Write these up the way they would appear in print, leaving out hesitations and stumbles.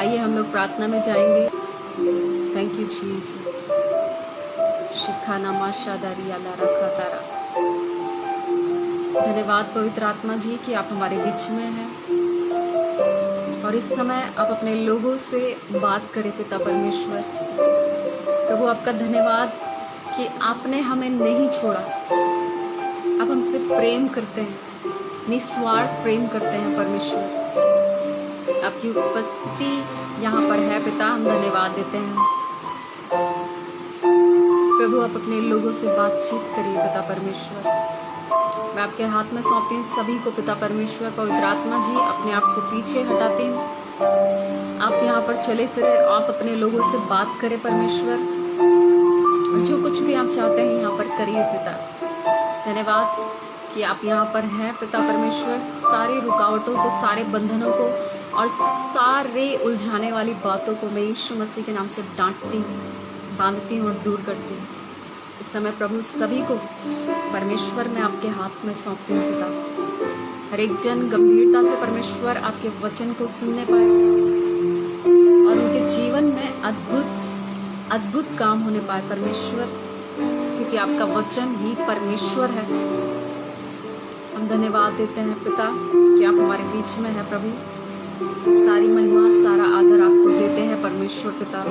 आइए हम लोग प्रार्थना में जाएंगे। Thank you Jesus. शिखाना माशादारी अला रखा तारा। धन्यवाद पवित्र आत्मा जी कि आप हमारे बीच में हैं और इस समय आप अपने लोगों से बात करें पिता परमेश्वर। प्रभु आपका धन्यवाद कि आपने हमें नहीं छोड़ा, आप हमसे प्रेम करते हैं, निस्वार्थ प्रेम करते हैं परमेश्वर। आपकी उपस्थिति यहाँ पर है पिता, हम धन्यवाद देते हैं। प्रभु आप अपने लोगों से बातचीत करिए पिता परमेश्वर। मैं आपके हाथ में सौंपती हूँ सभी को पिता परमेश्वर। पवित्र आत्मा जी अपने आप को पीछे हटाते हूँ, आप यहाँ पर चले फिरे, आप अपने लोगों से बात करें परमेश्वर, और जो कुछ भी आप चाहते हैं यहाँ पर करिए पिता। धन्यवाद कि आप यहाँ पर हैं पिता परमेश्वर। सारी रुकावटों को, सारे बंधनों को और सारे उलझाने वाली बातों को मैं यीशु मसीह के नाम से डांटती हूँ, बांधती हूँ और दूर करती हूँ। इस समय प्रभु सभी को परमेश्वर मैं आपके हाथ में सौंपती हूँ पिता। हर एक जन गंभीरता से परमेश्वर आपके वचन को सुनने पाए और उनके जीवन में अद्भुत काम होने पाए परमेश्वर, क्योंकि आपका वचन ही परमेश्वर है। हम धन्यवाद देते हैं पिता कि आप हमारे बीच में है प्रभु। सारी महिमा, सारा आदर आपको देते हैं परमेश्वर पिता।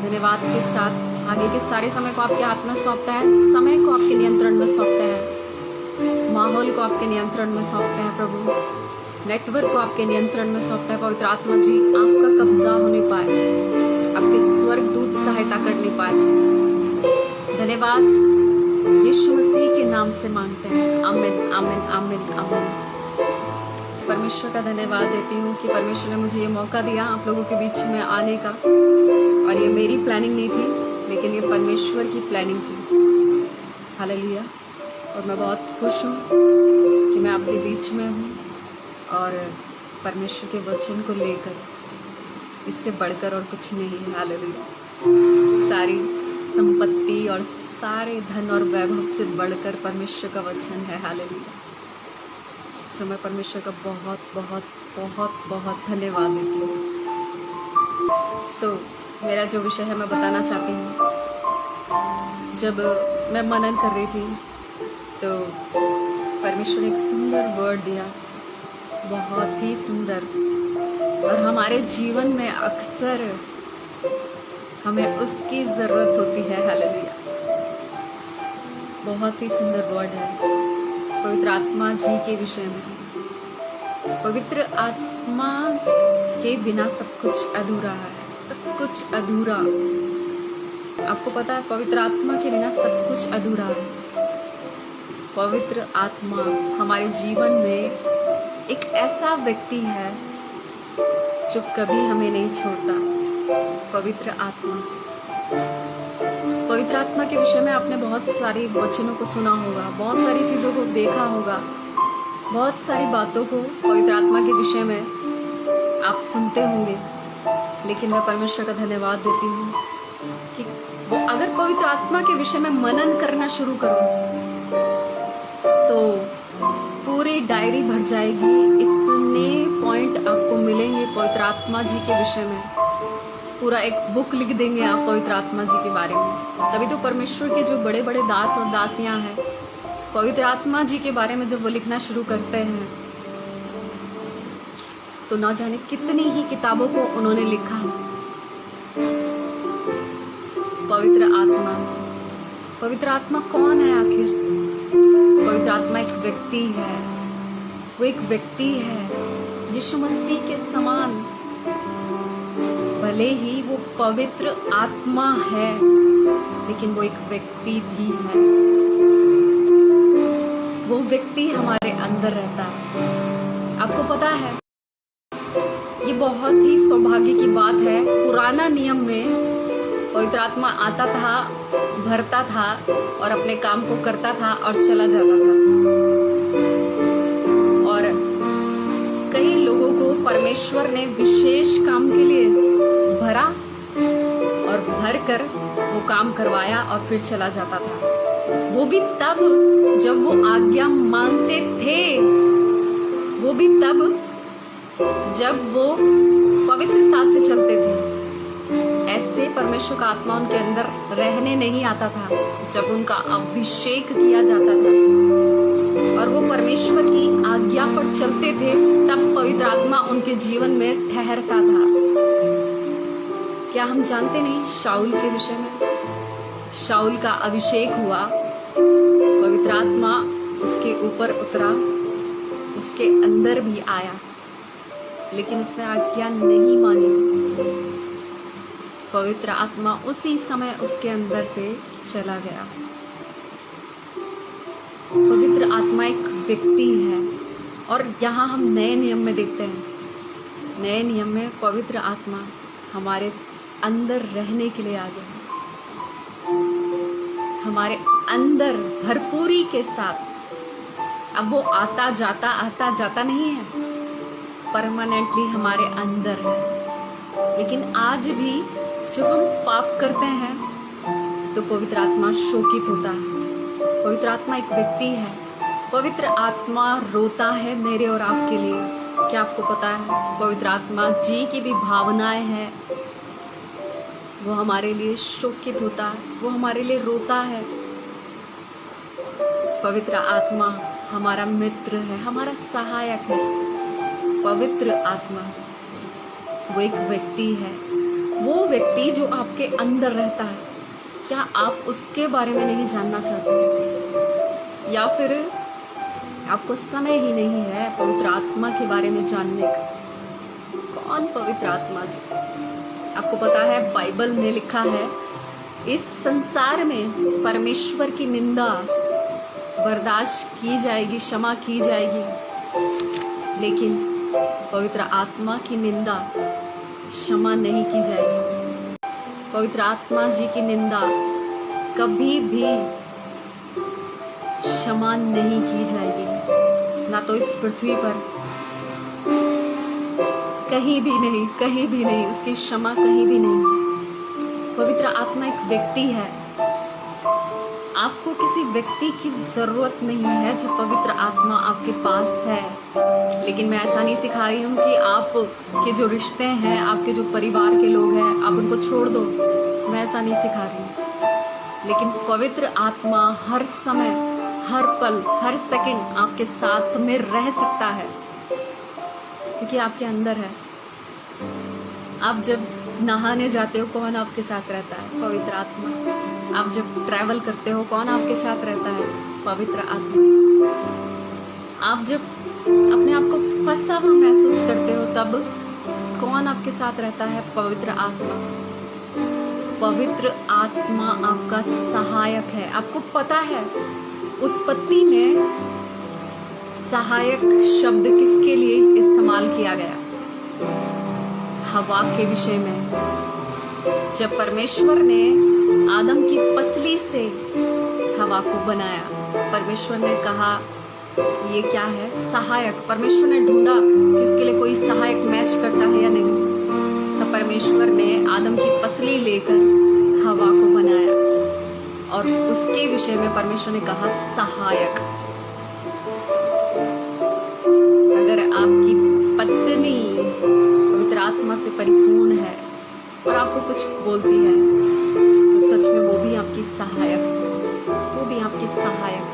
धन्यवाद के साथ आगे के सारे समय को आपके हाथ में सौंपता है, समय को आपके नियंत्रण में सौंपते हैं, माहौल को आपके नियंत्रण में सौंपते हैं प्रभु, नेटवर्क को आपके नियंत्रण में सौंपते हैं। पवित्र आत्मा जी आपका कब्जा होने पाए, आपके स्वर्गदूत सहायता करने पाए। धन्यवाद यीशु मसीह के नाम से मांगते हैं, आमीन आमीन आमीन आमीन। परमेश्वर का धन्यवाद देती हूँ कि परमेश्वर ने मुझे ये मौका दिया आप लोगों के बीच में आने का, और ये मेरी प्लानिंग नहीं थी लेकिन ये परमेश्वर की प्लानिंग थी। हालेलुया। और मैं बहुत खुश हूँ कि मैं आपके बीच में हूँ और परमेश्वर के वचन को लेकर, इससे बढ़कर और कुछ नहीं है। हालेलुया। सारी संपत्ति और सारे धन और वैभव से बढ़कर परमेश्वर का वचन है। हालेलुया। सो मैं परमेश्वर का बहुत बहुत बहुत बहुत धन्यवाद देती हूँ। मेरा जो विषय है मैं बताना चाहती हूँ। जब मैं मनन कर रही थी तो परमेश्वर ने एक सुंदर वर्ड दिया, बहुत ही सुंदर, और हमारे जीवन में अक्सर हमें उसकी ज़रूरत होती है। हालेलुया। बहुत ही सुंदर वर्ड है पवित्र आत्मा जी के विषय में। पवित्र आत्मा के बिना सब कुछ अधूरा है, सब कुछ अधूरा। आपको पता है पवित्र आत्मा के बिना सब कुछ अधूरा है। पवित्र आत्मा हमारे जीवन में एक ऐसा व्यक्ति है जो कभी हमें नहीं छोड़ता। पवित्र आत्मा, पवित्र आत्मा के विषय में आपने बहुत सारे वचनों को सुना होगा, बहुत सारी चीज़ों को देखा होगा, बहुत सारी बातों को पवित्र आत्मा के विषय में आप सुनते होंगे। लेकिन मैं परमेश्वर का धन्यवाद देती हूँ कि वो अगर पवित्र आत्मा के विषय में मनन करना शुरू करूँ तो पूरी डायरी भर जाएगी। इतने पॉइंट आपको मिलेंगे पवित्र आत्मा जी के विषय में, पूरा एक बुक लिख देंगे आप पवित्र आत्मा जी के बारे में। तभी तो परमेश्वर के जो बड़े बड़े दास और दासियां हैं, पवित्र आत्मा जी के बारे में जब वो लिखना शुरू करते हैं तो ना जाने कितनी ही किताबों को उन्होंने लिखा। पवित्र आत्मा कौन है आखिर? पवित्र आत्मा एक व्यक्ति है, वो एक व्यक्ति है यीशु मसीह के समान। भले ही वो पवित्र आत्मा है लेकिन वो एक व्यक्ति भी है। वो व्यक्ति हमारे अंदर रहता है। आपको पता है ये बहुत ही सौभाग्य की बात है। पुराना नियम में पवित्र आत्मा आता था, भरता था और अपने काम को करता था और चला जाता था। और कई लोगों को परमेश्वर ने विशेष काम के लिए भरा और भर कर वो काम करवाया और फिर चला जाता था। वो भी तब जब वो आज्ञा मांगते थे, वो भी तब जब वो पवित्रता से चलते थे, ऐसे परमेश्वर का आत्मा उनके अंदर रहने नहीं आता था जब उनका अभिषेक किया जाता था और वो परमेश्वर की आज्ञा पर चलते थे, तब पवित्र आत्मा उनके जीवन में ठहरता था। क्या हम जानते नहीं शाऊल के विषय में? शाऊल का अभिषेक हुआ, पवित्र आत्मा उसके ऊपर उतरा, उसके अंदर भी आया, लेकिन उसने आज्ञा नहीं मानी। पवित्र आत्मा उसी समय उसके अंदर से चला गया। पवित्र आत्मा एक व्यक्ति है और यहाँ हम नए नियम में देखते हैं, नए नियम में पवित्र आत्मा हमारे अंदर रहने के लिए आ गया, हमारे अंदर भरपूरी के साथ। अब वो आता जाता नहीं है, परमानेंटली हमारे अंदर है। लेकिन आज भी जब हम पाप करते हैं तो पवित्र आत्मा शोकित होता है। पवित्र आत्मा एक व्यक्ति है, पवित्र आत्मा रोता है मेरे और आपके लिए। क्या आपको पता है पवित्र आत्मा जी की भी भावनाएं हैं, वो हमारे लिए शोकित होता है, वो हमारे लिए रोता है। पवित्र आत्मा हमारा मित्र है, हमारा सहायक है। पवित्र आत्मा वो एक व्यक्ति है, वो व्यक्ति जो आपके अंदर रहता है। क्या आप उसके बारे में नहीं जानना चाहते, या फिर आपको समय ही नहीं है पवित्र आत्मा के बारे में जानने का? कौन पवित्र आत्मा जी? आपको पता है बाइबल में लिखा है, इस संसार में परमेश्वर की निंदा बर्दाश्त की जाएगी, क्षमा की जाएगी, लेकिन पवित्र आत्मा की निंदा क्षमा नहीं की जाएगी। पवित्र आत्मा जी की निंदा कभी भी क्षमा नहीं की जाएगी, ना तो इस पृथ्वी पर, कहीं भी नहीं, उसकी क्षमा कहीं भी नहीं। पवित्र आत्मा एक व्यक्ति है, आपको किसी व्यक्ति की जरूरत नहीं है जब पवित्र आत्मा आपके पास है। लेकिन मैं ऐसा नहीं सिखा रही हूँ कि आप के जो रिश्ते हैं, आपके जो परिवार के लोग हैं, आप उनको छोड़ दो, मैं ऐसा नहीं सिखा रही हूँ। लेकिन पवित्र आत्मा हर समय, हर पल, हर सेकंड आपके साथ में रह सकता है, क्योंकि आपके अंदर है। आप जब नहाने जाते हो, कौन आपके साथ रहता है? पवित्र आत्मा। आप जब ट्रैवल करते हो, कौन आपके साथ रहता है? पवित्र आत्मा। आप जब अपने आप को फंसा हुआ महसूस करते हो, तब कौन आपके साथ रहता है? पवित्र आत्मा। पवित्र आत्मा आपका सहायक है। आपको पता है उत्पत्ति में सहायक शब्द किसके लिए इस्तेमाल किया गया? हवा के विषय में। जब परमेश्वर ने आदम की पसली से हवा को बनाया, परमेश्वर ने कहा कि ये क्या है? सहायक। परमेश्वर ने ढूंढा कि उसके लिए कोई सहायक मैच करता है या नहीं, तब परमेश्वर ने आदम की पसली लेकर हवा को बनाया और उसके विषय में परमेश्वर ने कहा सहायक। अगर आपकी पत्नी पवित्र आत्मा से परिपूर्ण है और आपको कुछ बोलती है, तो सच में वो भी आपकी सहायक, वो भी आपकी सहायक।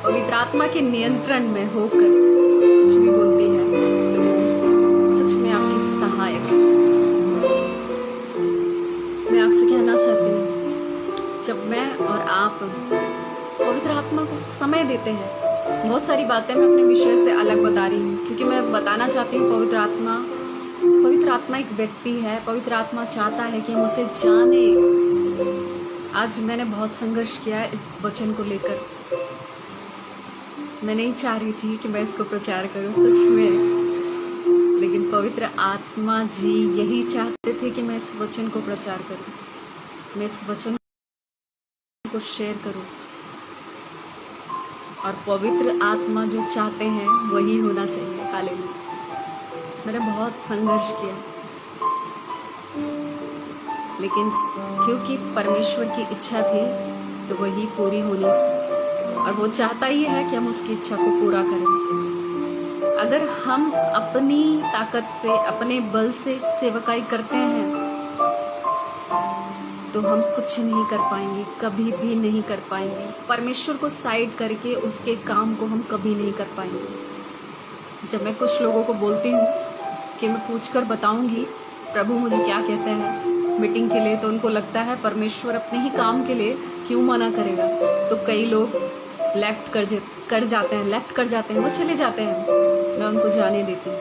पवित्र आत्मा के नियंत्रण में होकर कुछ भी बोलती है तो सच में आपकी सहायक है। मैं आपसे कहना चाहती हूँ, जब मैं और आप पवित्र आत्मा को समय देते हैं, बहुत सारी बातें मैं अपने विषय से अलग बता रही हूँ, क्योंकि मैं बताना चाहती हूँ पवित्र आत्मा एक व्यक्ति है। पवित्र आत्मा चाहता है कि हम उसे जाने। आज मैंने बहुत संघर्ष किया है इस वचन को लेकर। मैं नहीं चाह रही थी कि मैं इसको प्रचार करूं सच में, लेकिन पवित्र आत्मा जी यही चाहते थे कि मैं इस वचन को प्रचार करूं, मैं इस वचन को शेयर करूं, और पवित्र आत्मा जो चाहते हैं वही होना चाहिए। हालेलुया। मैंने बहुत संघर्ष किया, लेकिन क्योंकि परमेश्वर की इच्छा थी तो वही पूरी होनी थी, और वो चाहता ही है कि हम उसकी इच्छा को पूरा करें। अगर हम अपनी ताकत से, अपने बल से सेवकाई करते हैं तो हम कुछ नहीं कर पाएंगे, कभी भी नहीं कर पाएंगे। परमेश्वर को साइड करके उसके काम को हम कभी नहीं कर पाएंगे। जब मैं कुछ लोगों को बोलती हूँ कि मैं पूछकर बताऊंगी प्रभु मुझे क्या कहते हैं मीटिंग के लिए, तो उनको लगता है परमेश्वर अपने ही काम के लिए क्यों मना करेगा। तो कई लोग लेफ्ट कर जाते हैं, वो चले जाते हैं। मैं उनको जाने देती हूँ,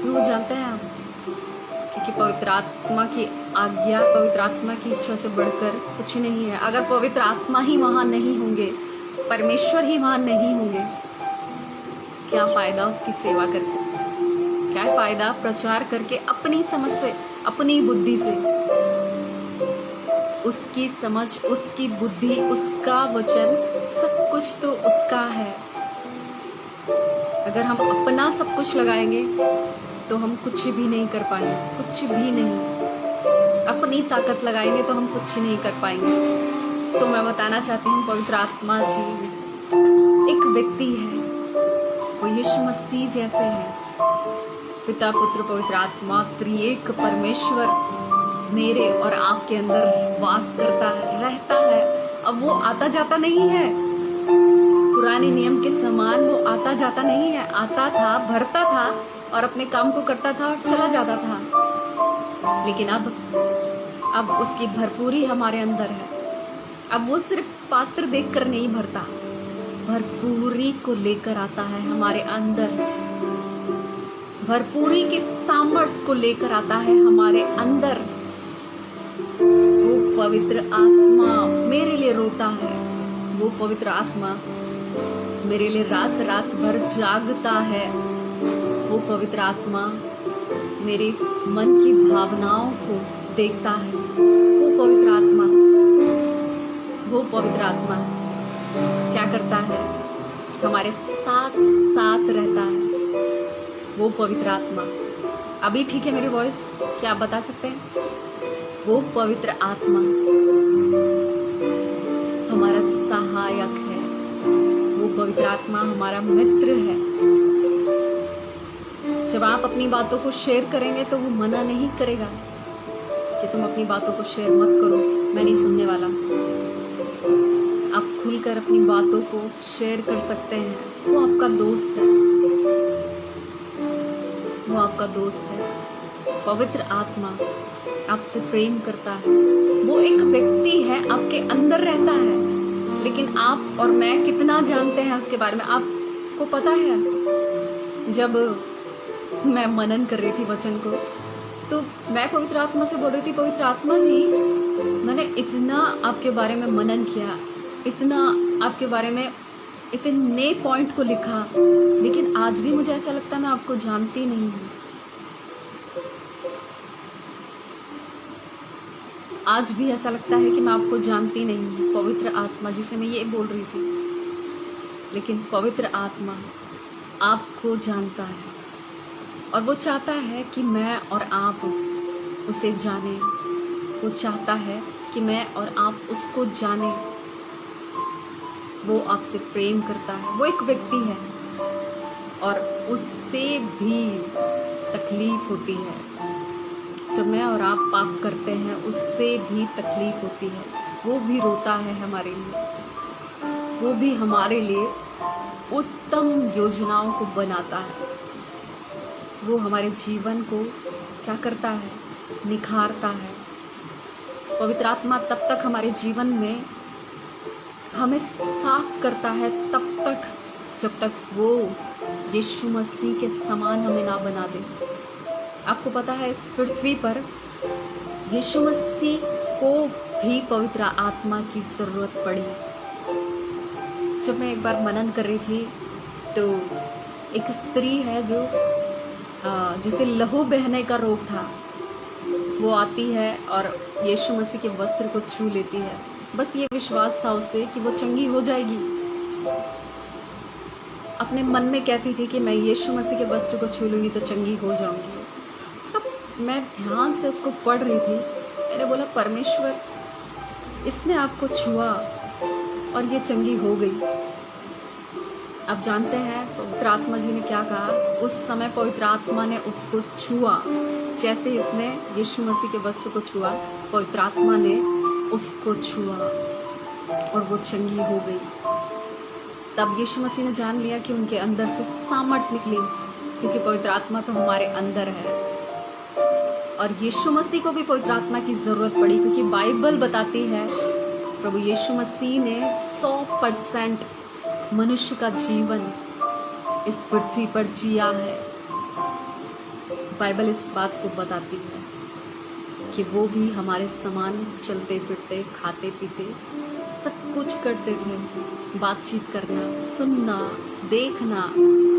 क्यों जानते हैं आप? क्योंकि पवित्र आत्मा की आज्ञा, पवित्र आत्मा की इच्छा से बढ़कर कुछ नहीं है। अगर पवित्र आत्मा ही वहाँ नहीं होंगे, परमेश्वर ही वहाँ नहीं होंगे, क्या फायदा उसकी सेवा करके? क्या फायदा प्रचार करके अपनी समझ से, अपनी बुद्धि से? उसकी समझ, उसकी बुद्धि, उसका वचन, सब कुछ तो उसका है। अगर हम अपना सब कुछ लगाएंगे तो हम कुछ भी नहीं कर पाएंगे, कुछ भी नहीं। अपनी ताकत लगाएंगे तो हम कुछ नहीं कर पाएंगे। सो मैं बताना चाहती हूँ, पवित्र आत्मा जी एक व्यक्ति है, वो यीशु मसीह जैसे है। पिता, पुत्र, पवित्र आत्मा त्रिएक परमेश्वर मेरे और आपके अंदर वास करता है, रहता है। अब वो आता जाता नहीं है, पुराने नियम के समान वो आता जाता नहीं है। आता था, भरता था और अपने काम को करता था और चला जाता था। लेकिन अब उसकी भरपूरी हमारे अंदर है। अब वो सिर्फ पात्र देखकर नहीं भरता, भरपूरी को लेकर आता है हमारे अंदर। भरपूरी की सामर्थ्य को लेकर आता है हमारे अंदर। वो पवित्र आत्मा मेरे लिए रोता है, वो पवित्र आत्मा मेरे लिए रात रात भर जागता है। वो पवित्र आत्मा मेरे मन की भावनाओं को देखता है। वो पवित्र आत्मा क्या करता है? हमारे साथ साथ रहता है। वो पवित्र आत्मा, अभी ठीक है मेरी वॉइस? क्या आप बता सकते हैं? वो पवित्र आत्मा हमारा सहायक है। वो पवित्र आत्मा हमारा मित्र है। जब आप अपनी बातों को शेयर करेंगे तो वो मना नहीं करेगा कि तुम अपनी बातों को शेयर मत करो, मैं नहीं सुनने वाला। आप खुलकर अपनी बातों को शेयर कर सकते हैं। वो आपका दोस्त है, वो आपका दोस्त है। पवित्र आत्मा आपसे प्रेम करता है। वो एक व्यक्ति है, आपके अंदर रहता है, लेकिन आप और मैं कितना जानते हैं उसके बारे में? आपको पता है, जब मैं मनन कर रही थी वचन को, तो मैं पवित्र आत्मा से बोल रही थी, पवित्र आत्मा जी मैंने इतना आपके बारे में मनन किया, इतना आपके बारे में इतने पॉइंट को लिखा, लेकिन आज भी मुझे ऐसा लगता है मैं आपको जानती नहीं हूँ। आज भी ऐसा लगता है कि मैं आपको जानती नहीं हूँ। पवित्र आत्मा जिसे मैं ये बोल रही थी, लेकिन पवित्र आत्मा आपको जानता है और वो चाहता है कि मैं और आप उसे जाने। वो चाहता है कि मैं और आप उसको जाने। वो आपसे प्रेम करता है। वो एक व्यक्ति है और उससे भी तकलीफ होती है। जब मैं और आप पाप करते हैं उससे भी तकलीफ होती है। वो भी रोता है हमारे लिए, वो भी हमारे लिए उत्तम योजनाओं को बनाता है। वो हमारे जीवन को क्या करता है? निखारता है। पवित्र आत्मा तब तक हमारे जीवन में हमें साफ करता है, तब तक जब तक वो यीशु मसीह के समान हमें ना बना दे। आपको पता है, इस पृथ्वी पर यीशु मसीह को भी पवित्र आत्मा की ज़रूरत पड़ी। जब मैं एक बार मनन कर रही थी तो एक स्त्री है जो जिसे लहू बहने का रोग था, वो आती है और यीशु मसीह के वस्त्र को छू लेती है। बस ये विश्वास था उसे कि वो चंगी हो जाएगी। अपने मन में कहती थी कि मैं यीशु मसीह के वस्त्र को छू लूँगी तो चंगी हो जाऊँगी। तब मैं ध्यान से उसको पढ़ रही थी। मैंने बोला, परमेश्वर इसने आपको छुआ और ये चंगी हो गई, आप जानते हैं पवित्र आत्मा जी ने क्या कहा? उस समय पवित्र आत्मा ने उसको छुआ। जैसे इसने यीशु मसीह के वस्त्र को छुआ, पवित्र आत्मा ने उसको छुआ और वो चंगी हो गई। तब यीशु मसीह ने जान लिया कि उनके अंदर से सामर्थ निकली, क्योंकि पवित्र आत्मा तो हमारे अंदर है। और यीशु मसीह को भी पवित्र आत्मा की ज़रूरत पड़ी, क्योंकि बाइबल बताती है प्रभु यीशु मसीह ने 100% मनुष्य का जीवन इस पृथ्वी पर जिया है। बाइबल इस बात को बताती है कि वो भी हमारे समान चलते फिरते, खाते पीते, सब कुछ करते थे। बातचीत करना, सुनना, देखना,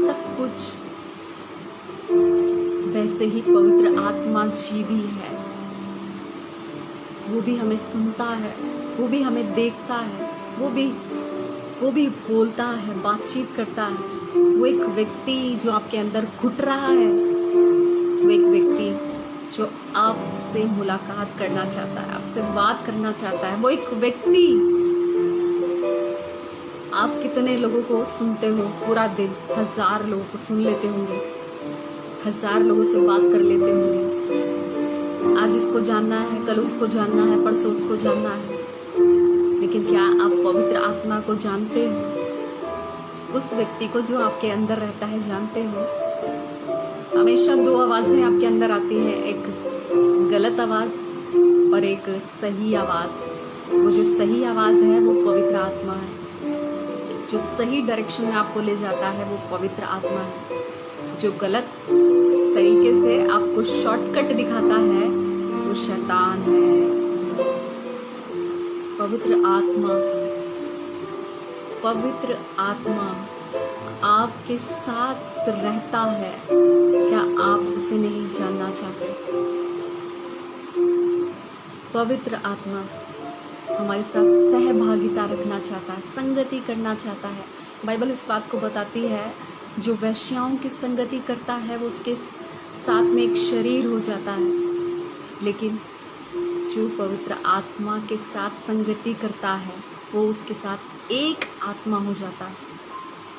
सब कुछ। वैसे ही पवित्र आत्मा जी भी है। वो भी हमें सुनता है, वो भी हमें देखता है, वो भी बोलता है, बातचीत करता है। वो एक व्यक्ति जो आपके अंदर घुट रहा है, वो एक व्यक्ति जो आपसे मुलाकात करना चाहता है, आपसे बात करना चाहता है। वो एक व्यक्ति, आप कितने लोगों को सुनते हो पूरा दिन? 1000 लोगों को सुन लेते होंगे, 1000 लोगों से बात कर लेते होंगे। आज इसको जानना है, कल उसको जानना है, परसों उसको जानना है। लेकिन क्या आप पवित्र आत्मा को जानते हो? उस व्यक्ति को जो आपके अंदर रहता है जानते हो? हमेशा 2 आवाज़ें आपके अंदर आती है, एक गलत आवाज़ और एक सही आवाज़। वो जो सही आवाज़ है वो पवित्र आत्मा है। जो सही डायरेक्शन में आपको ले जाता है वो पवित्र आत्मा है। जो गलत तरीके से आपको शॉर्टकट दिखाता है वो शैतान है। पवित्र आत्मा आपके साथ रहता है। क्या आप उसे नहीं जानना चाहते? पवित्र आत्मा हमारे साथ सहभागिता रखना चाहता है, संगति करना चाहता है। बाइबल इस बात को बताती है, जो वेश्याओं की संगति करता है वो उसके साथ में एक शरीर हो जाता है, लेकिन जो पवित्र आत्मा के साथ संगति करता है वो उसके साथ एक आत्मा हो जाता है।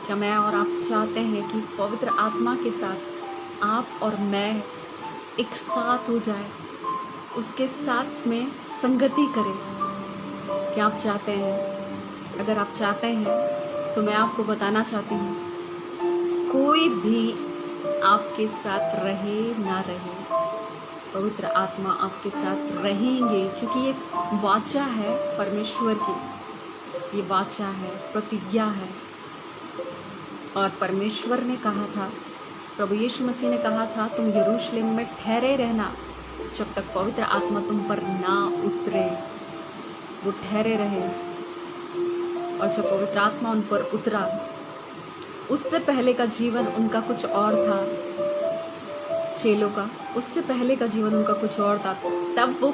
क्या मैं और आप चाहते हैं कि पवित्र आत्मा के साथ आप और मैं एक साथ हो जाए, उसके साथ में संगति करें? क्या आप चाहते हैं? अगर आप चाहते हैं तो मैं आपको बताना चाहती हूँ, कोई भी आपके साथ रहे ना रहे, पवित्र आत्मा आपके साथ रहेंगे, क्योंकि ये वाचा है परमेश्वर की, ये वाचा है, प्रतिज्ञा है। और परमेश्वर ने कहा था, प्रभु यीशु मसीह ने कहा था, तुम यरूशलेम में ठहरे रहना जब तक पवित्र आत्मा तुम पर ना उतरे। वो ठहरे रहे, और जब पवित्र आत्मा उन पर उतरा, उससे पहले का जीवन उनका कुछ और था। चेलों का उससे पहले का जीवन उनका कुछ और था। तब वो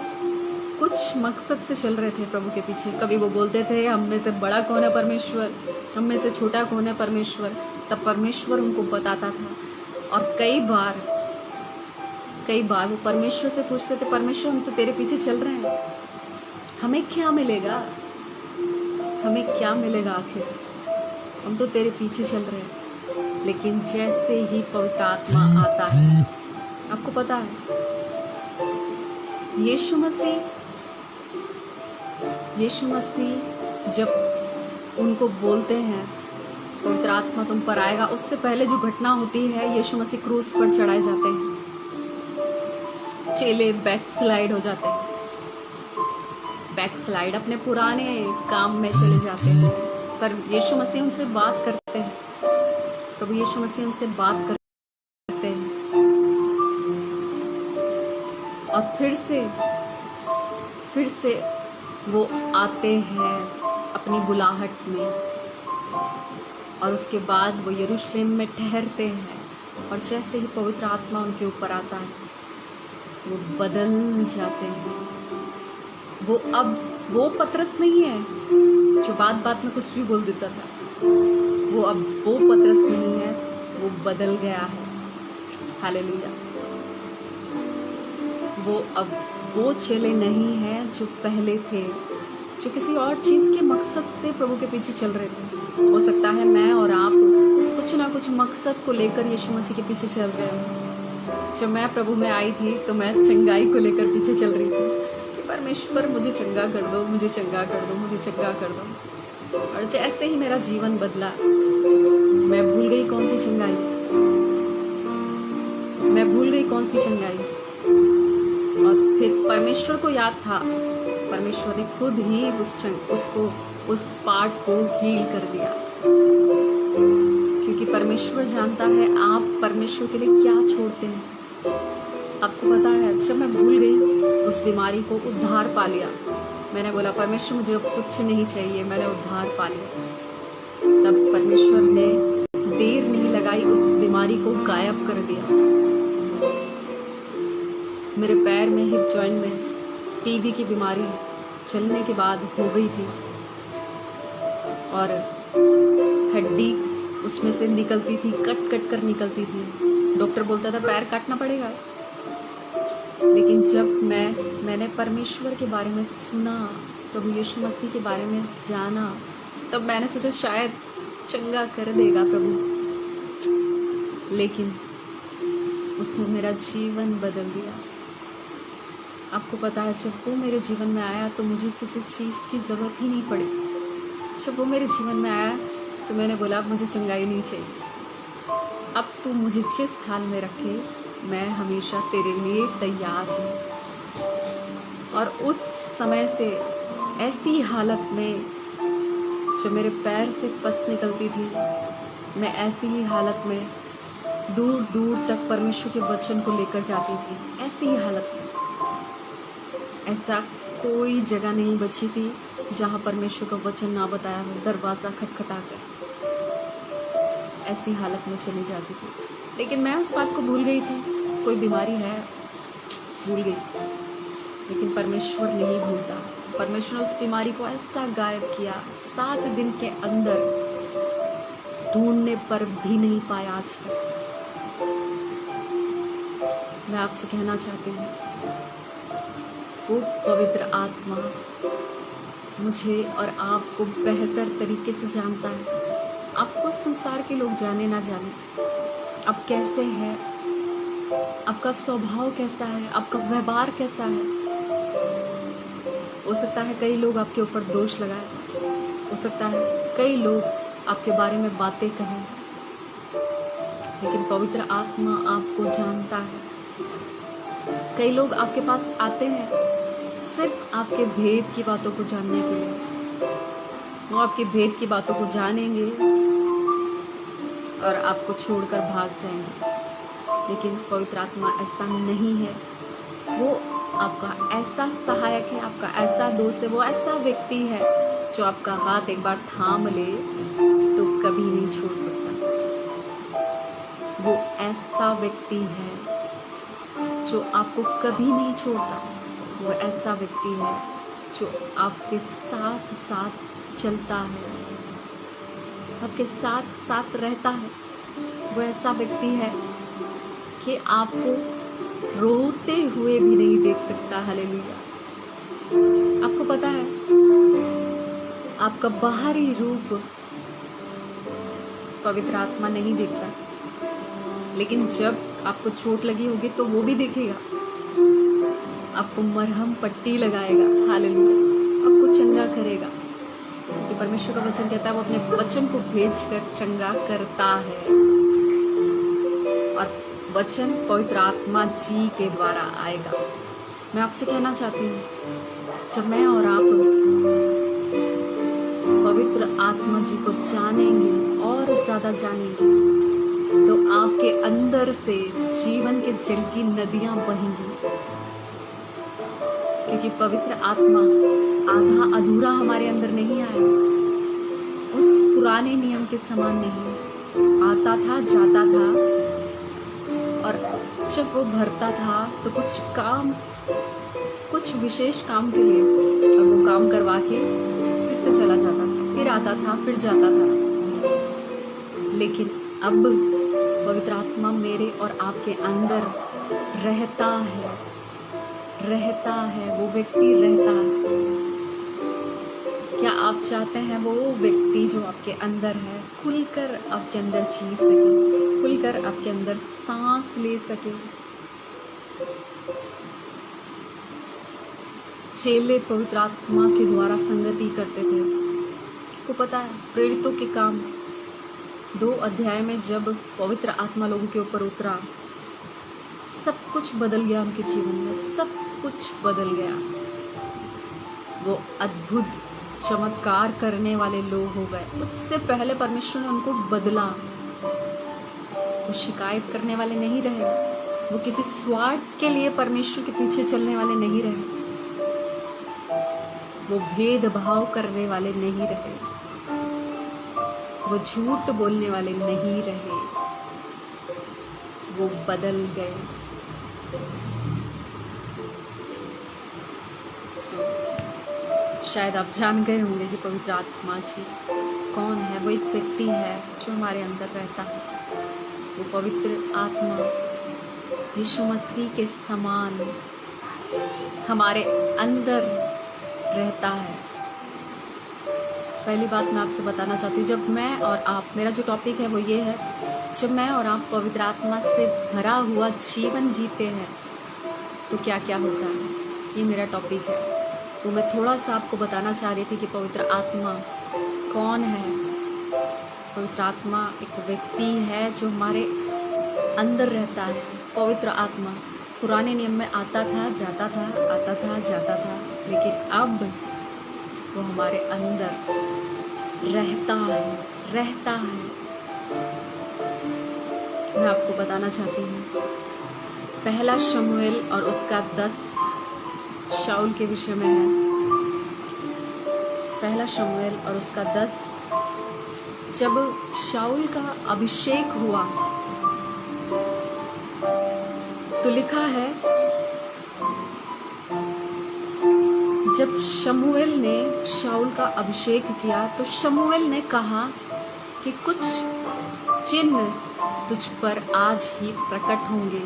कुछ मकसद से चल रहे थे प्रभु के पीछे। कभी वो बोलते थे, हम में से बड़ा कौन है परमेश्वर, हम में से छोटा कौन है परमेश्वर। तब परमेश्वर उनको बताता था। और कई बार वो परमेश्वर से पूछते थे, परमेश्वर हम तो तेरे पीछे चल रहे हैं, हमें क्या मिलेगा, हमें क्या मिलेगा आखिर, हम तो तेरे पीछे चल रहे हैं। लेकिन जैसे ही पवित्र आत्मा आता है, आपको पता है यीशु मसीह जब उनको बोलते हैं पवित्र आत्मा तुम पर आएगा, उससे पहले जो घटना होती है, यीशु मसीह क्रूस पर चढ़ाए जाते हैं, चेले बैकस्लाइड हो जाते हैं, बैकस्लाइड अपने पुराने काम में चले जाते हैं। पर यीशु मसीह उनसे बात करते हैं, प्रभु यीशु मसीह उनसे बात करते हैं, और फिर से वो आते हैं अपनी बुलाहट में, और उसके बाद वो यरूशलेम में ठहरते हैं। और जैसे ही पवित्र आत्मा उनके ऊपर आता है, वो बदल जाते हैं। वो पतरस नहीं है जो बात में कुछ भी बोल देता था। वो पतरस नहीं है, वो बदल गया है। हालेलुया। वो चेले नहीं हैं जो पहले थे, जो किसी और चीज़ के मकसद से प्रभु के पीछे चल रहे थे। हो सकता है मैं और आप कुछ ना कुछ मकसद को लेकर यीशु मसीह के पीछे चल रहे हैं। जब मैं प्रभु में आई थी तो मैं चंगाई को लेकर पीछे चल रही थी कि परमेश्वर मुझे चंगा कर दो, मुझे चंगा कर दो, मुझे चंगा कर दो। और जैसे ही मेरा जीवन बदला, मैं भूल गई कौन सी चंगाई, मैं भूल गई कौन सी चंगाई। और फिर परमेश्वर को याद था, परमेश्वर ने खुद ही उस पार्ट को हील कर दिया, क्योंकि परमेश्वर जानता है आप परमेश्वर के लिए क्या छोड़ते हैं। आपको पता है, जब मैं भूल गई उस बीमारी को, उद्धार पा लिया, मैंने बोला परमेश्वर मुझे अब कुछ नहीं चाहिए, मैंने उद्धार पा लिया। तब परमेश्वर ने देर नहीं लगाई, उस बीमारी को गायब कर दिया। मेरे पैर में, हिप जॉइंट में टीबी की बीमारी चलने के बाद हो गई थी और हड्डी उसमें से निकलती थी, कट कट कर निकलती थी। डॉक्टर बोलता था पैर काटना पड़ेगा। लेकिन जब मैंने परमेश्वर के बारे में सुना, प्रभु यीशु मसीह के बारे में जाना, तब मैंने सोचा शायद चंगा कर देगा प्रभु। लेकिन उसने मेरा जीवन बदल दिया। आपको पता है, जब वो मेरे जीवन में आया तो मुझे किसी चीज़ की ज़रूरत ही नहीं पड़ी। जब वो मेरे जीवन में आया तो मैंने बोला अब मुझे चंगाई नहीं चाहिए, अब तू मुझे जिस हाल में रखे मैं हमेशा तेरे लिए तैयार हूँ। और उस समय से ऐसी हालत में जब मेरे पैर से पस निकलती थी, मैं ऐसी ही हालत में दूर दूर तक परमेश्वर के वचन को लेकर जाती थी। ऐसी ही हालत में ऐसा कोई जगह नहीं बची थी जहाँ परमेश्वर का वचन ना बताया हो, दरवाज़ा खटखटा कर ऐसी हालत में चली जाती थी। लेकिन मैं उस बात को भूल गई थी, कोई बीमारी है भूल गई, लेकिन परमेश्वर नहीं भूलता। परमेश्वर ने उस बीमारी को ऐसा गायब किया, 7 दिन के अंदर, ढूंढने पर भी नहीं पाया आज तक। मैं आपसे कहना चाहती हूँ, वो पवित्र आत्मा मुझे और आपको बेहतर तरीके से जानता है। आपको संसार के लोग जाने ना जाने, आप कैसे हैं, आपका स्वभाव कैसा है, आपका व्यवहार कैसा है। हो सकता है कई लोग आपके ऊपर दोष लगाए, हो सकता है कई लोग आपके बारे में बातें कहें, लेकिन पवित्र आत्मा आपको जानता है। कई लोग आपके पास आते हैं सिर्फ आपके भेद की बातों को जानने के लिए। वो आपके भेद की बातों को जानेंगे और आपको छोड़कर भाग जाएंगे। लेकिन पवित्र आत्मा ऐसा नहीं है। वो आपका ऐसा सहायक है, आपका ऐसा दोस्त है, वो ऐसा व्यक्ति है जो आपका हाथ एक बार थाम ले तो कभी नहीं छोड़ सकता। वो ऐसा व्यक्ति है जो आपको कभी नहीं छोड़ता। वो ऐसा व्यक्ति है जो आपके साथ साथ चलता है, आपके साथ साथ रहता है। वो ऐसा व्यक्ति है कि आपको रोते हुए भी नहीं देख सकता। हालेलुया। आपको पता है, आपका बाहरी रूप पवित्र आत्मा नहीं देखता, लेकिन जब आपको चोट लगी होगी तो वो भी देखेगा, आपको मरहम पट्टी लगाएगा। हालेलुया। आपको चंगा करेगा, क्योंकि परमेश्वर का वचन कहता है वो अपने वचन को भेजकर चंगा करता है। और वचन पवित्र आत्मा जी के द्वारा आएगा। मैं आपसे कहना चाहती हूँ, जब मैं और आप पवित्र आत्मा जी को जानेंगे और ज़्यादा जानेंगे, तो आपके अंदर से जीवन के जल की नदियाँ बहेंगी। क्योंकि पवित्र आत्मा आधा अधूरा हमारे अंदर नहीं आया, उस पुराने नियम के समान नहीं, आता था जाता था, और जब वो भरता था तो कुछ विशेष काम के लिए, और वो काम करवा के फिर से चला जाता था, फिर आता था, फिर जाता था। लेकिन अब पवित्र आत्मा मेरे और आपके अंदर रहता है, वो व्यक्ति रहता है क्या आप चाहते हैं वो व्यक्ति जो आपके अंदर है खुलकर आपके अंदर जी सके, खुलकर आपके अंदर सांस ले सके? चेले पवित्र आत्मा के द्वारा संगति करते थे। को पता है प्रेरितों के काम 2 अध्याय में जब पवित्र आत्मा लोगों के ऊपर उतरा, सब कुछ बदल गया उनके जीवन में, सब कुछ बदल गया। वो अद्भुत चमत्कार करने वाले लोग हो गए। उससे पहले परमेश्वर ने उनको बदला। वो शिकायत करने वाले नहीं रहे, वो किसी स्वार्थ के लिए परमेश्वर के पीछे चलने वाले नहीं रहे, वो भेदभाव करने वाले नहीं रहे, वो झूठ बोलने वाले नहीं रहे, वो बदल गए। शायद आप जान गए होंगे कि पवित्र आत्मा जी कौन है। वो एक व्यक्ति है जो हमारे अंदर रहता है। वो पवित्र आत्मा यीशु मसीह के समान हमारे अंदर रहता है। पहली बात मैं आपसे बताना चाहती हूँ, जब मैं और आप, मेरा जो टॉपिक है वो ये है, जब मैं और आप पवित्र आत्मा से भरा हुआ जीवन जीते हैं तो क्या क्या होता है, ये मेरा टॉपिक है। तो मैं थोड़ा सा आपको बताना चाह रही थी कि पवित्र आत्मा कौन है। पवित्र आत्मा एक व्यक्ति है जो हमारे अंदर रहता है। पवित्र आत्मा पुराने नियम में आता था, जाता था, आता था, जाता था, लेकिन अब वो हमारे अंदर रहता है। मैं आपको बताना चाहती हूँ, पहला शमूएल और उसका 10 शाऊल के विषय में है। पहला शमूएल और उसका 10, जब शाऊल का अभिषेक हुआ तो लिखा है, जब शमूएल ने शाऊल का अभिषेक किया तो शमूएल ने कहा कि कुछ चिन्ह तुझ पर आज ही प्रकट होंगे।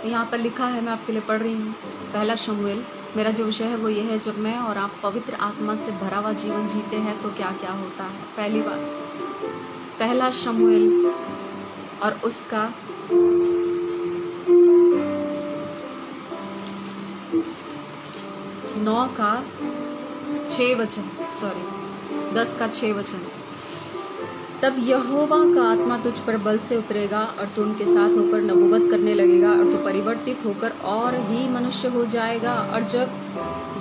यहाँ पर लिखा है, मैं आपके लिए पढ़ रही हूँ, पहला शमूएल। मेरा जो विषय है वो ये है, जब मैं और आप पवित्र आत्मा से भरा हुआ जीवन जीते हैं तो क्या क्या होता है। पहली बात, पहला शमूएल और उसका 9 का 6 वचन, 10 का 6 वचन। तब यहोवा का आत्मा तुझ पर बल से उतरेगा और तू उनके साथ होकर नबूवत करने लगेगा और तू परिवर्तित होकर और ही मनुष्य हो जाएगा। और जब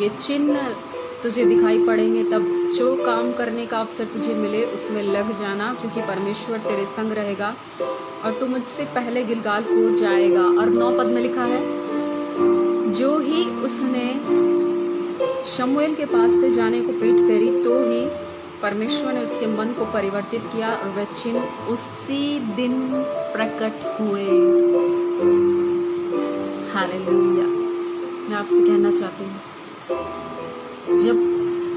ये चिन्ह तुझे दिखाई पड़ेंगे तब जो काम करने का अवसर तुझे मिले उसमें लग जाना, क्योंकि परमेश्वर तेरे संग रहेगा और तू मुझसे पहले गिलगाल हो जाएगा। और 9 पद में लिखा है, जो ही उसने शमूएल के पास से जाने को पीठ फेरी तो ही परमेश्वर ने उसके मन को परिवर्तित किया और वह चिन्ह उसी दिन प्रकट हुए। हालेलुया। मैं आपसे कहना चाहती हूँ, जब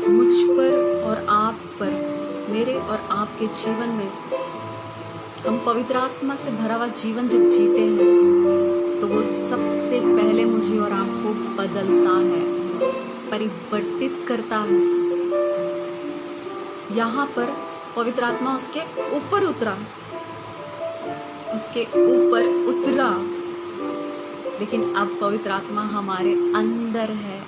मुझ पर और आप पर, मेरे और आपके जीवन में हम पवित्र आत्मा से भरा हुआ जीवन जब जीते हैं तो वो सबसे पहले मुझे और आपको बदलता है, परिवर्तित करता है। यहाँ पर पवित्र आत्मा उसके ऊपर उतरा, लेकिन अब पवित्र आत्मा हमारे अंदर है।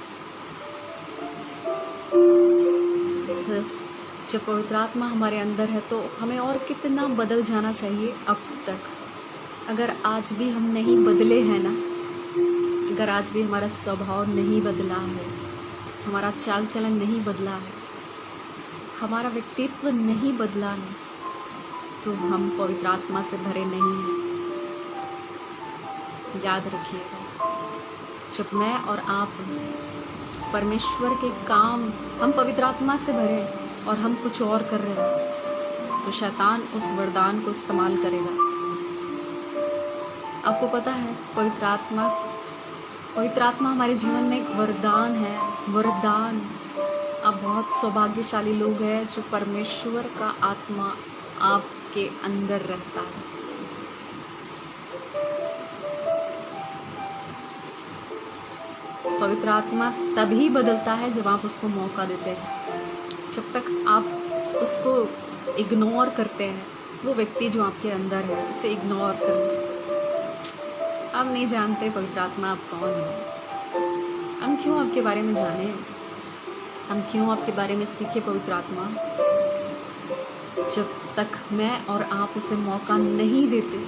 जब पवित्र आत्मा हमारे अंदर है तो हमें और कितना बदल जाना चाहिए अब तक। अगर आज भी हम नहीं बदले हैं ना, अगर आज भी हमारा स्वभाव नहीं बदला है, हमारा चाल चलन नहीं बदला है, हमारा व्यक्तित्व नहीं बदला है, तो हम पवित्र आत्मा से भरे नहीं हैं। याद रखिएगा, जब मैं और आप परमेश्वर के काम, हम पवित्र आत्मा से भरे और हम कुछ और कर रहे हैं तो शैतान उस वरदान को इस्तेमाल करेगा। आपको पता है पवित्र आत्मा हमारे जीवन में एक वरदान है। वरदान, आप बहुत सौभाग्यशाली लोग हैं जो परमेश्वर का आत्मा आपके अंदर रहता है। पवित्र आत्मा तभी बदलता है जब आप उसको मौका देते हैं। जब तक आप उसको इग्नोर करते हैं, वो व्यक्ति जो आपके अंदर है उसे इग्नोर करें। आप नहीं जानते पवित्र आत्मा आप कौन हो। हम क्यों आपके बारे में जाने, हम क्यों आपके बारे में सीखे पवित्र आत्मा। जब तक मैं और आप उसे मौका नहीं देते,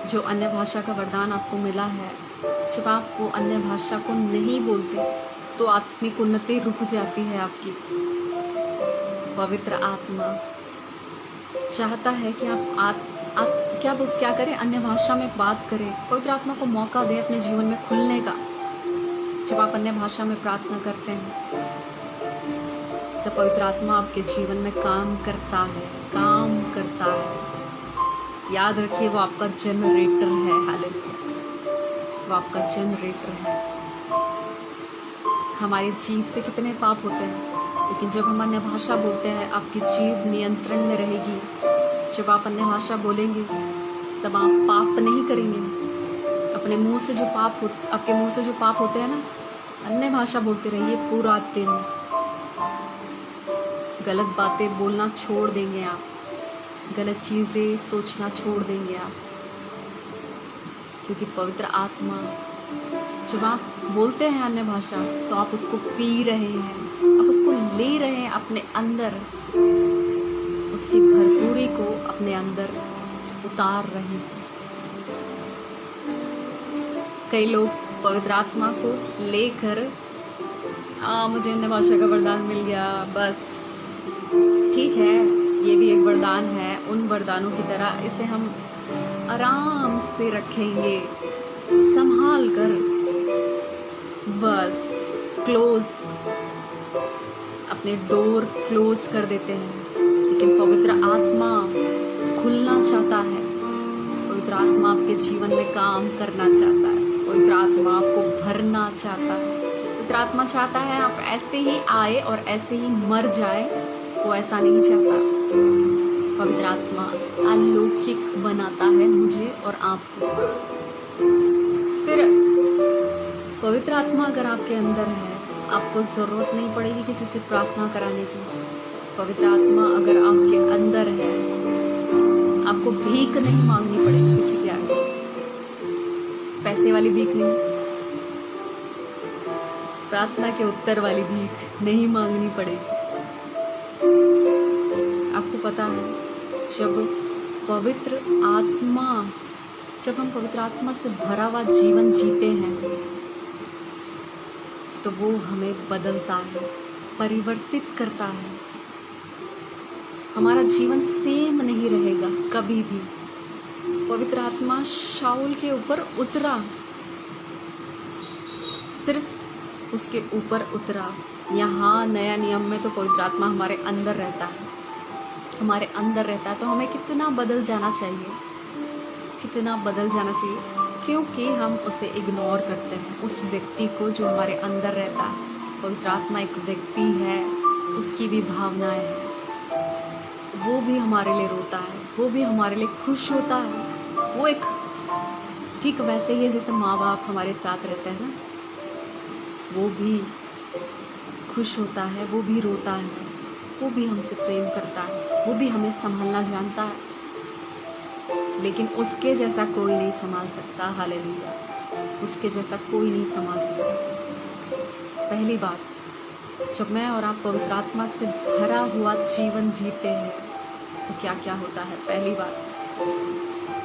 जो अन्य भाषा का वरदान आपको मिला है, जब आप वो अन्य भाषा को नहीं बोलते तो आत्मिक उन्नति रुक जाती है आपकी। पवित्र आत्मा चाहता है कि आप क्या करें, अन्य भाषा में बात करें। पवित्र आत्मा को मौका दें अपने जीवन में खुलने का। जब आप अन्य भाषा में प्रार्थना करते हैं तो पवित्र आत्मा आपके जीवन में काम करता है। याद रखिए, वो आपका जनरेटर है। हालेलुया, वो आपका जनरेटर है। हमारी जीभ से कितने पाप होते हैं, लेकिन जब हम अन्य भाषा बोलते हैं आपकी जीभ नियंत्रण में रहेगी। जब आप अन्य भाषा बोलेंगे तब आप पाप नहीं करेंगे। अपने मुंह से जो आपके मुंह से जो पाप होते हैं ना, अन्य भाषा बोलते रहिए पूरा दिन। गलत बातें बोलना छोड़ देंगे आप, गलत चीज़ें सोचना छोड़ देंगे आप, क्योंकि पवित्र आत्मा जब आप बोलते हैं अन्य भाषा तो आप उसको पी रहे हैं, आप उसको ले रहे हैं अपने अंदर, उसकी भरपूरी को अपने अंदर उतार रहे हैं। कई लोग पवित्र आत्मा को लेकर मुझे अन्य भाषा का वरदान मिल गया, बस ठीक है, ये भी एक वरदान है। उन वरदानों की तरह इसे हम आराम से रखेंगे, संभाल कर, बस क्लोज, अपने डोर क्लोज कर देते हैं। लेकिन पवित्र आत्मा खुलना चाहता है, पवित्र आत्मा आपके जीवन में काम करना चाहता है, पवित्र आत्मा आपको भरना चाहता है। पवित्र आत्मा चाहता है आप ऐसे ही आए और ऐसे ही मर जाए, वो ऐसा नहीं चाहता। पवित्र आत्मा अलौकिक बनाता है मुझे और आपको। फिर पवित्र आत्मा अगर आपके अंदर है, आपको ज़रूरत नहीं पड़ेगी किसी से प्रार्थना कराने की। पवित्र आत्मा अगर आपके अंदर है, आपको भीख नहीं मांगनी पड़ेगी किसी के आगे, पैसे वाली भीख नहीं, प्रार्थना के उत्तर वाली भीख नहीं मांगनी पड़ेगी। आपको पता है, जब हम पवित्र आत्मा से भरा हुआ जीवन जीते हैं तो वो हमें बदलता है, परिवर्तित करता है। हमारा जीवन सेम नहीं रहेगा कभी भी। पवित्र आत्मा शाऊल के ऊपर उतरा, सिर्फ उसके ऊपर उतरा। यहाँ नया नियम में तो पवित्र आत्मा हमारे अंदर रहता है, हमारे अंदर रहता है, तो हमें कितना बदल जाना चाहिए, कितना बदल जाना चाहिए, क्योंकि हम उसे इग्नोर करते हैं, उस व्यक्ति को जो हमारे अंदर रहता है। पवित्र आत्मा एक व्यक्ति है, उसकी भी भावनाएं हैं, वो भी हमारे लिए रोता है, वो भी हमारे लिए खुश होता है। वो एक ठीक वैसे ही है जैसे माँ बाप हमारे साथ रहते हैं ना, वो भी खुश होता है, वो भी रोता है, वो भी हमसे प्रेम करता है, वो भी हमें संभालना जानता है, लेकिन उसके जैसा कोई नहीं संभाल सकता। हालेलुया, उसके जैसा कोई नहीं संभाल सकता। पहली बात, जब मैं और आप पवित्र आत्मा से भरा हुआ जीवन जीते हैं तो क्या क्या होता है। पहली बात,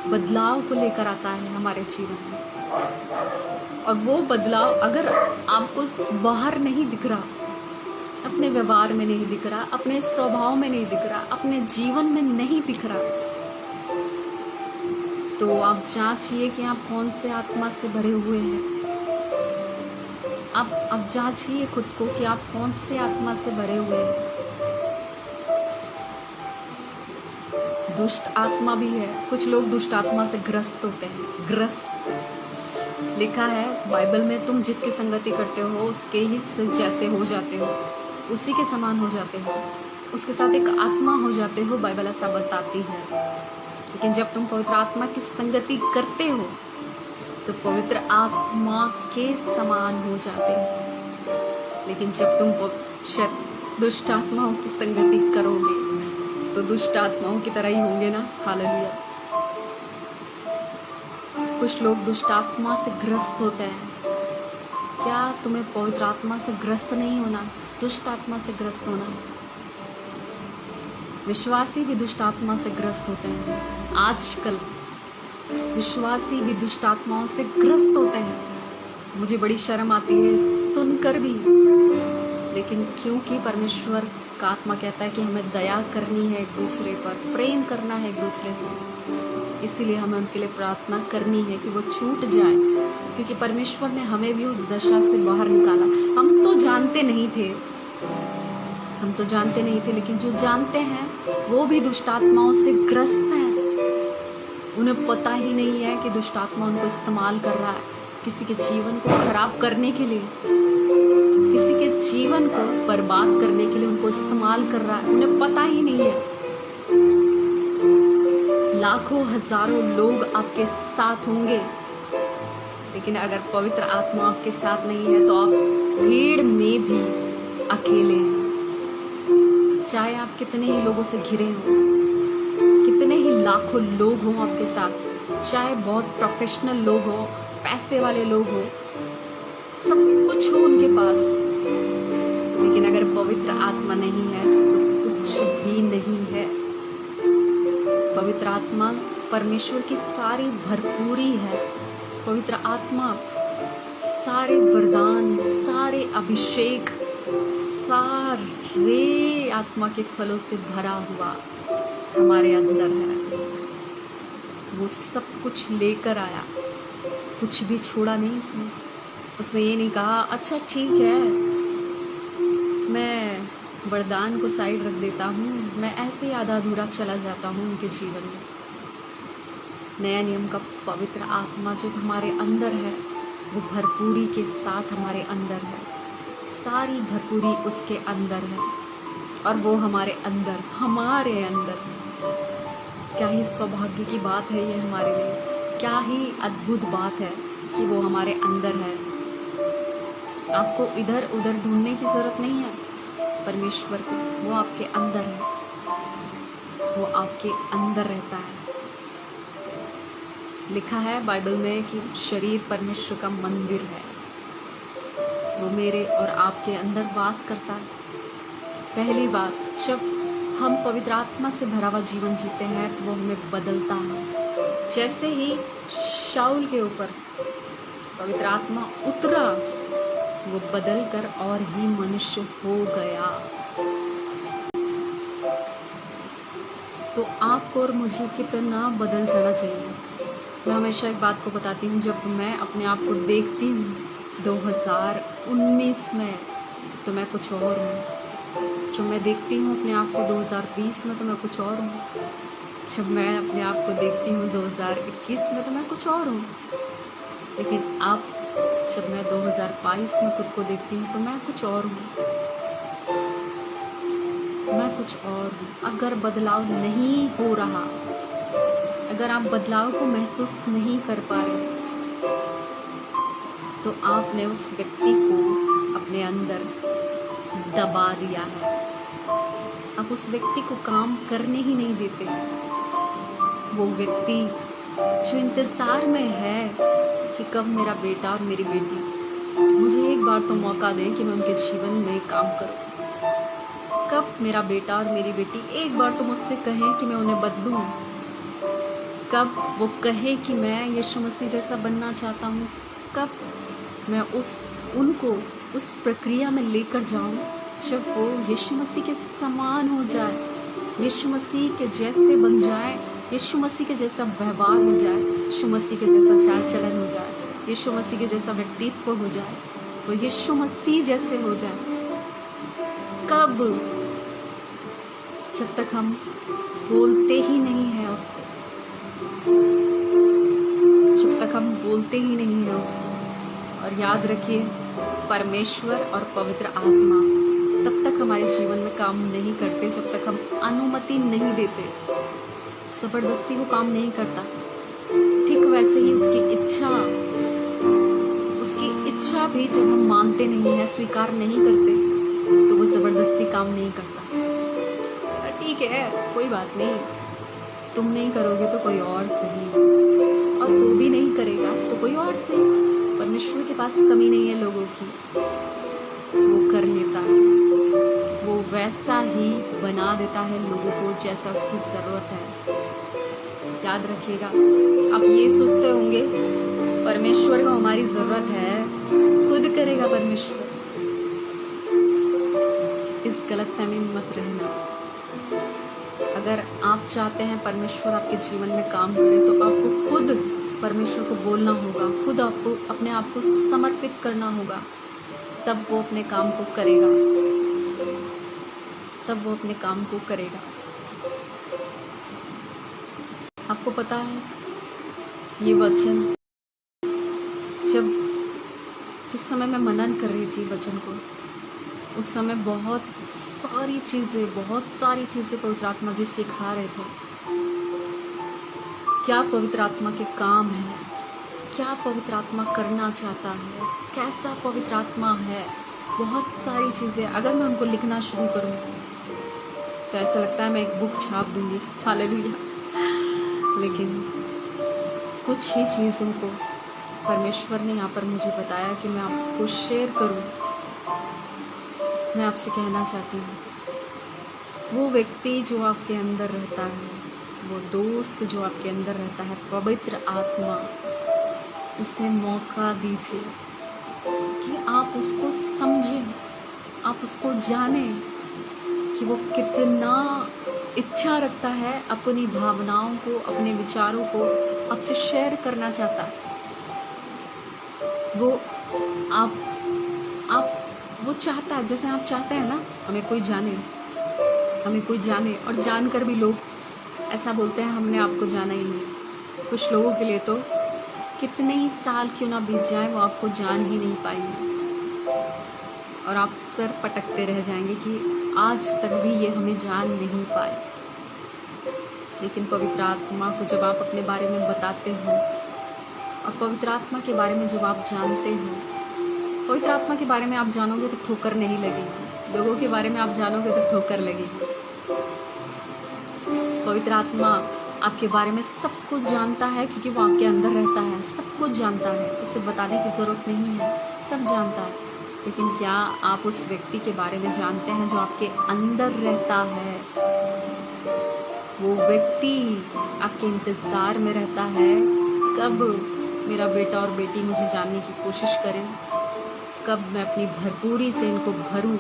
बदलाव को लेकर आता है हमारे जीवन में, और वो बदलाव अगर आपको बाहर नहीं दिख रहा, अपने व्यवहार में नहीं दिख रहा, अपने स्वभाव में नहीं दिख रहा, अपने जीवन में नहीं दिख रहा, तो आप जांचिए कि आप कौन से आत्मा से भरे हुए हैं। आप जांचिए खुद को कि आप कौन से आत्मा से भरे हुए हैं। दुष्ट आत्मा भी है, कुछ लोग दुष्ट आत्मा से ग्रस्त होते हैं। ग्रस्त लिखा है बाइबल में, तुम जिसकी संगति करते हो उसके ही से जैसे हो जाते हो, उसी के समान हो जाते हो, उसके साथ एक आत्मा हो जाते हो, बाइबल ऐसा बताती है। लेकिन जब तुम पवित्र आत्मा की संगति करते हो तो पवित्र आत्मा के समान हो जाते हो। लेकिन जब तुम दुष्ट आत्माओं की संगति करोगे तो दुष्ट आत्माओं की तरह ही होंगे ना। हालेलुया। कुछ लोग दुष्ट आत्मा से ग्रस्त होते हैं। क्या तुम्हें पवित्र आत्मा से ग्रस्त नहीं होना, दुष्ट आत्मा से ग्रस्त होना? विश्वासी भी दुष्ट आत्मा से ग्रस्त होते हैं। आजकल विश्वासी भी दुष्ट आत्माओं से ग्रस्त होते हैं। मुझे बड़ी शर्म आती है सुनकर भी, लेकिन क्योंकि परमेश्वर का आत्मा कहता है कि हमें दया करनी है एक दूसरे पर, प्रेम करना है एक दूसरे से, इसीलिए हमें उनके लिए प्रार्थना करनी है कि वो छूट जाए, क्योंकि परमेश्वर ने हमें भी उस दशा से बाहर निकाला। हम तो जानते नहीं थे, लेकिन जो जानते हैं वो भी दुष्ट आत्माओं से ग्रस्त हैं। उन्हें पता ही नहीं है कि दुष्ट आत्मा उनको इस्तेमाल कर रहा है किसी के जीवन को खराब करने के लिए, किसी के जीवन को बर्बाद करने के लिए उनको इस्तेमाल कर रहा है। उन्हें पता ही नहीं है। लाखों हजारों लोग आपके साथ होंगे, लेकिन अगर पवित्र आत्मा आपके साथ नहीं है तो आप भीड़ में भी अकेले हैं। चाहे आप कितने ही लोगों से घिरे हों, कितने ही लाखों लोग हों आपके साथ, चाहे बहुत प्रोफेशनल लोग हो, पैसे वाले लोग हो, सब कुछ हो उनके पास, लेकिन अगर पवित्र आत्मा नहीं है तो कुछ भी नहीं है। पवित्र आत्मा परमेश्वर की सारी भरपूरी है। पवित्र आत्मा सारे वरदान, सारे अभिषेक, सारे आत्मा के फलों से भरा हुआ हमारे अंदर है। वो सब कुछ लेकर आया, कुछ भी छोड़ा नहीं उसने ये नहीं कहा अच्छा ठीक है मैं वरदान को साइड रख देता हूँ, मैं ऐसे ही आधा अधूरा चला जाता हूँ उनके जीवन में। नया नियम का पवित्र आत्मा जो हमारे अंदर है वो भरपूरी के साथ हमारे अंदर है, सारी भरपूरी उसके अंदर है, और वो हमारे अंदर है। क्या ही सौभाग्य की बात है ये हमारे लिए, क्या ही अद्भुत बात है कि वो हमारे अंदर है। आपको इधर उधर ढूंढने की ज़रूरत नहीं है परमेश्वर को, वो आपके अंदर है, वो आपके अंदर रहता है। लिखा है बाइबल में कि शरीर परमेश्वर का मंदिर है, वो मेरे और आपके अंदर वास करता है। पहली बात, जब हम पवित्र आत्मा से भरा हुआ जीवन जीते हैं तो वो हमें बदलता है। जैसे ही शाऊल के ऊपर पवित्र आत्मा उतरा, वो बदलकर और ही मनुष्य हो गया। तो आपको और मुझे कितना बदल जाना चाहिए। मैं हमेशा एक बात को बताती हूँ, जब मैं अपने आप को देखती हूँ 2019 में तो मैं कुछ और हूँ, जब मैं देखती हूँ अपने आप को 2020 में तो मैं कुछ और हूँ, जब मैं अपने आप को देखती हूँ 2021 में तो मैं कुछ और हूँ, लेकिन अब जब मैं 2022 में खुद को देखती हूँ तो मैं कुछ और हूँ, मैं कुछ और हूँ। अगर बदलाव नहीं हो रहा, अगर आप बदलाव को महसूस नहीं कर पा रहे, तो आपने उस व्यक्ति को अपने अंदर दबा दिया है। आप उस व्यक्ति को काम करने ही नहीं देते। वो व्यक्ति जो इंतज़ार में है कि कब मेरा बेटा और मेरी बेटी मुझे एक बार तो मौका दें कि मैं उनके जीवन में काम करूं, कब मेरा बेटा और मेरी बेटी एक बार तो मुझसे कहें कि मैं उन्हें बदलूं, कब वो कहे कि मैं यीशु मसीह जैसा बनना चाहता हूँ, कब मैं उनको उस प्रक्रिया में लेकर जाऊँ जब वो यीशु मसीह के समान हो जाए, यीशु मसीह के जैसे बन जाए, यीशु मसीह के जैसा व्यवहार हो जाए, यीशु मसीह के जैसा चाल चलन हो जाए, यीशु मसीह के जैसा व्यक्तित्व हो जाए, वो यीशु मसीह जैसे हो जाए। कब? जब तक हम बोलते ही नहीं हैं उसको, जब तक हम बोलते ही नहीं हैं उसको। और याद रखिए, परमेश्वर और पवित्र आत्मा तब तक हमारे जीवन में काम नहीं करते जब तक हम अनुमति नहीं देते। ज़बरदस्ती वो काम नहीं करता। ठीक वैसे ही उसकी इच्छा भी जब हम मानते नहीं हैं, स्वीकार नहीं करते, तो वो ज़बरदस्ती काम नहीं करता। ठीक है, कोई बात नहीं, तुम नहीं करोगे तो कोई और सही, और वो भी नहीं करेगा तो कोई और सही। परमेश्वर के पास कमी नहीं है लोगों की, वो कर लेता है, वो वैसा ही बना देता है लोगों को जैसा उसकी ज़रूरत है। याद रखिएगा, आप ये सोचते होंगे परमेश्वर को हमारी ज़रूरत है, खुद करेगा परमेश्वर। इस गलतफहमी में मत रहना। अगर आप चाहते हैं परमेश्वर आपके जीवन में काम करे तो आपको खुद परमेश्वर को बोलना होगा, खुद आपको अपने आप को समर्पित करना होगा, तब वो अपने काम को करेगा, तब वो अपने काम को करेगा। आपको पता है ये वचन जिस समय मैं मनन कर रही थी वचन को, उस समय बहुत सारी चीज़ें पवित्र आत्मा जी सिखा रहे थे। क्या पवित्र आत्मा के काम है, क्या पवित्र आत्मा करना चाहता है, कैसा पवित्र आत्मा है, बहुत सारी चीज़ें। अगर मैं उनको लिखना शुरू करूँ तो ऐसा लगता है मैं एक बुक छाप दूँगी, हालेलुया। लेकिन कुछ ही चीज़ों को परमेश्वर ने यहाँ पर मुझे बताया कि मैं आपको शेयर करूँ। मैं आपसे कहना चाहती हूँ, वो व्यक्ति जो आपके अंदर रहता है, वो दोस्त जो आपके अंदर रहता है, पवित्र आत्मा, उसे मौका दीजिए कि आप उसको समझें, आप उसको जानें कि वो कितना इच्छा रखता है, अपनी भावनाओं को, अपने विचारों को आपसे शेयर करना चाहता है। वो वो चाहता है, जैसे आप चाहते हैं ना हमें कोई जाने, और जानकर भी लोग ऐसा बोलते हैं हमने आपको जाना ही नहीं। कुछ लोगों के लिए तो कितने ही साल क्यों ना बीत जाए, वो आपको जान ही नहीं पाएंगे और आप सर पटकते रह जाएंगे कि आज तक भी ये हमें जान नहीं पाए। लेकिन पवित्र आत्मा को जब आप अपने बारे में बताते हो और पवित्र आत्मा के बारे में जब आप जानते हो, पवित्र आत्मा के बारे में आप जानोगे तो ठोकर नहीं लगेगी, लोगों के बारे में आप जानोगे तो ठोकर लगेगी। पवित्र आत्मा आपके बारे में सब कुछ जानता है, क्योंकि वो आपके अंदर रहता है, सब कुछ जानता है, उसे बताने की ज़रूरत नहीं है, सब जानता है। लेकिन क्या आप उस व्यक्ति के बारे में जानते हैं जो आपके अंदर रहता है? वो व्यक्ति आपके इंतज़ार में रहता है, कब मेरा बेटा और बेटी मुझे जानने की कोशिश करें, कब मैं अपनी भरपूरी से इनको भरूं।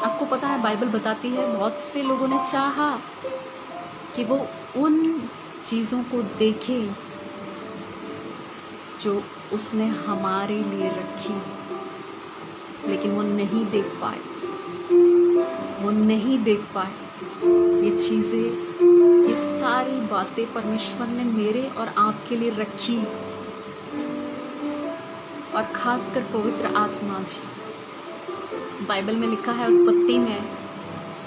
आपको पता है बाइबल बताती है बहुत से लोगों ने चाहा कि वो उन चीज़ों को देखे जो उसने हमारे लिए रखी, लेकिन वो नहीं देख पाए, ये चीज़ें, ये सारी बातें परमेश्वर ने मेरे और आपके लिए रखी, और खासकर पवित्र आत्मा जी। बाइबल में लिखा है उत्पत्ति में,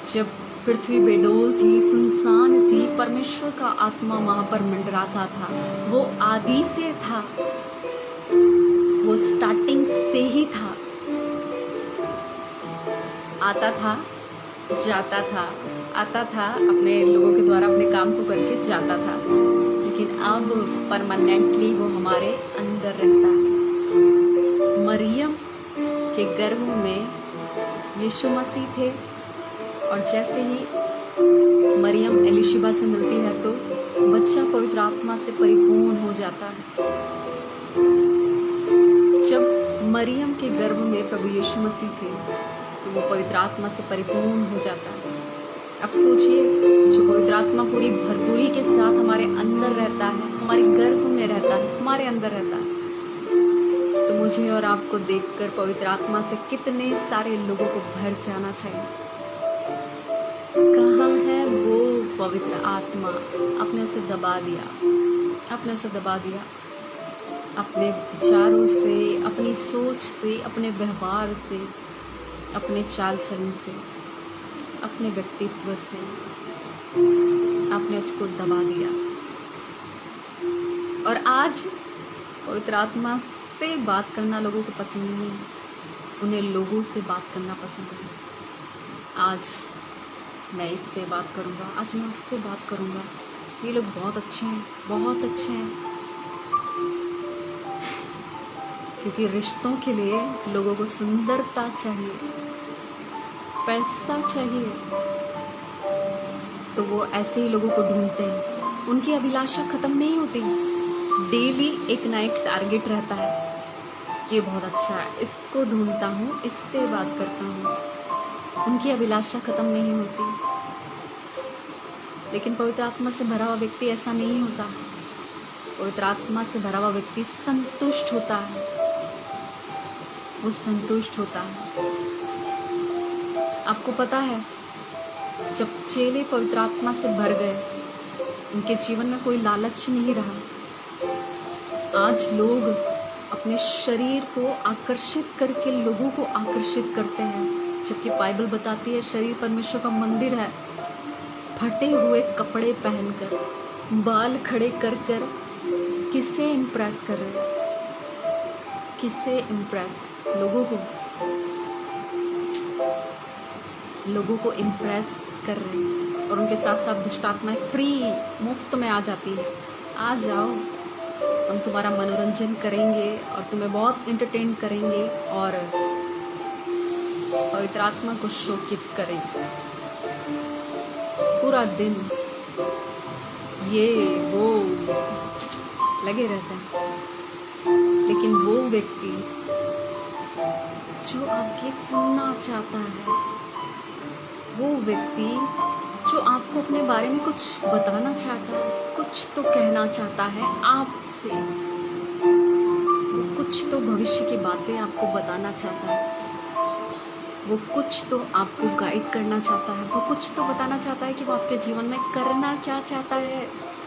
जब पृथ्वी बेडोल थी, सुनसान थी, परमेश्वर का आत्मा वहाँ पर मंडराता था। वो आदि से था, वो स्टार्टिंग से ही था, आता था, जाता था, अपने लोगों के द्वारा अपने काम को करके जाता था, लेकिन अब परमानेंटली वो हमारे अंदर रहता है। मरियम के गर्भ में यीशु मसीह थे, और जैसे ही मरियम एलिशिबा से मिलती है तो बच्चा पवित्र आत्मा से परिपूर्ण हो जाता है। जब मरियम के गर्भ में प्रभु यीशु मसीह थे तो वो पवित्र आत्मा से परिपूर्ण हो जाता है। अब सोचिए, जो पवित्र आत्मा पूरी भरपूरी के साथ हमारे अंदर रहता है, हमारे गर्भ में रहता है, हमारे अंदर रहता है, तो मुझे और आपको देखकर पवित्र आत्मा से कितने सारे लोगों को भर जाना चाहिए। कहाँ है वो पवित्र आत्मा? आपने उसे दबा दिया, अपने विचारों से, अपनी सोच से, अपने व्यवहार से, अपने चाल चलन से, अपने व्यक्तित्व से आपने उसको दबा दिया। और आज पवित्र आत्मा से बात करना लोगों को पसंद नहीं है, उन्हें लोगों से बात करना पसंद है। आज मैं इससे बात करूँगा, आज मैं उससे बात करूँगा, ये लोग बहुत अच्छे हैं, बहुत अच्छे हैं। क्योंकि रिश्तों के लिए लोगों को सुंदरता चाहिए, पैसा चाहिए, तो वो ऐसे ही लोगों को ढूंढते हैं। उनकी अभिलाषा ख़त्म नहीं होती, डेली एक ना एक टारगेट रहता है। ये बहुत अच्छा है, इसको ढूंढता हूँ, इससे बात करता हूँ। उनकी अभिलाषा ख़त्म नहीं होती। लेकिन पवित्र आत्मा से भरा हुआ व्यक्ति ऐसा नहीं होता। पवित्र आत्मा से भरा हुआ व्यक्ति संतुष्ट होता है, वो संतुष्ट होता है। आपको पता है, जब चेले पवित्र आत्मा से भर गए, उनके जीवन में कोई लालच नहीं रहा। आज लोग अपने शरीर को आकर्षित करके लोगों को आकर्षित करते हैं, जबकि बाइबल बताती है शरीर परमेश्वर का मंदिर है। फटे हुए कपड़े पहनकर, बाल खड़े कर कर किसे इम्प्रेस कर रहे हैं? किसे इम्प्रेस? लोगों को इम्प्रेस कर रहे हैं। और उनके साथ साथ दुष्ट आत्माएं फ्री मुफ्त में आ जाती है। आ जाओ, हम तुम्हारा मनोरंजन करेंगे और तुम्हें बहुत एंटरटेन करेंगे और पवित्र आत्मा को शोकित करेंगे। पूरा दिन ये वो लगे रहते हैं। लेकिन वो व्यक्ति जो आपकी सुनना चाहता है, वो व्यक्ति जो आपको अपने बारे में कुछ बताना चाहता है, कुछ तो कहना चाहता है आपसे, वो कुछ तो भविष्य की बातें आपको बताना चाहता है, वो कुछ तो आपको गाइड करना चाहता है, वो कुछ तो बताना चाहता है कि वो आपके जीवन में करना क्या चाहता है।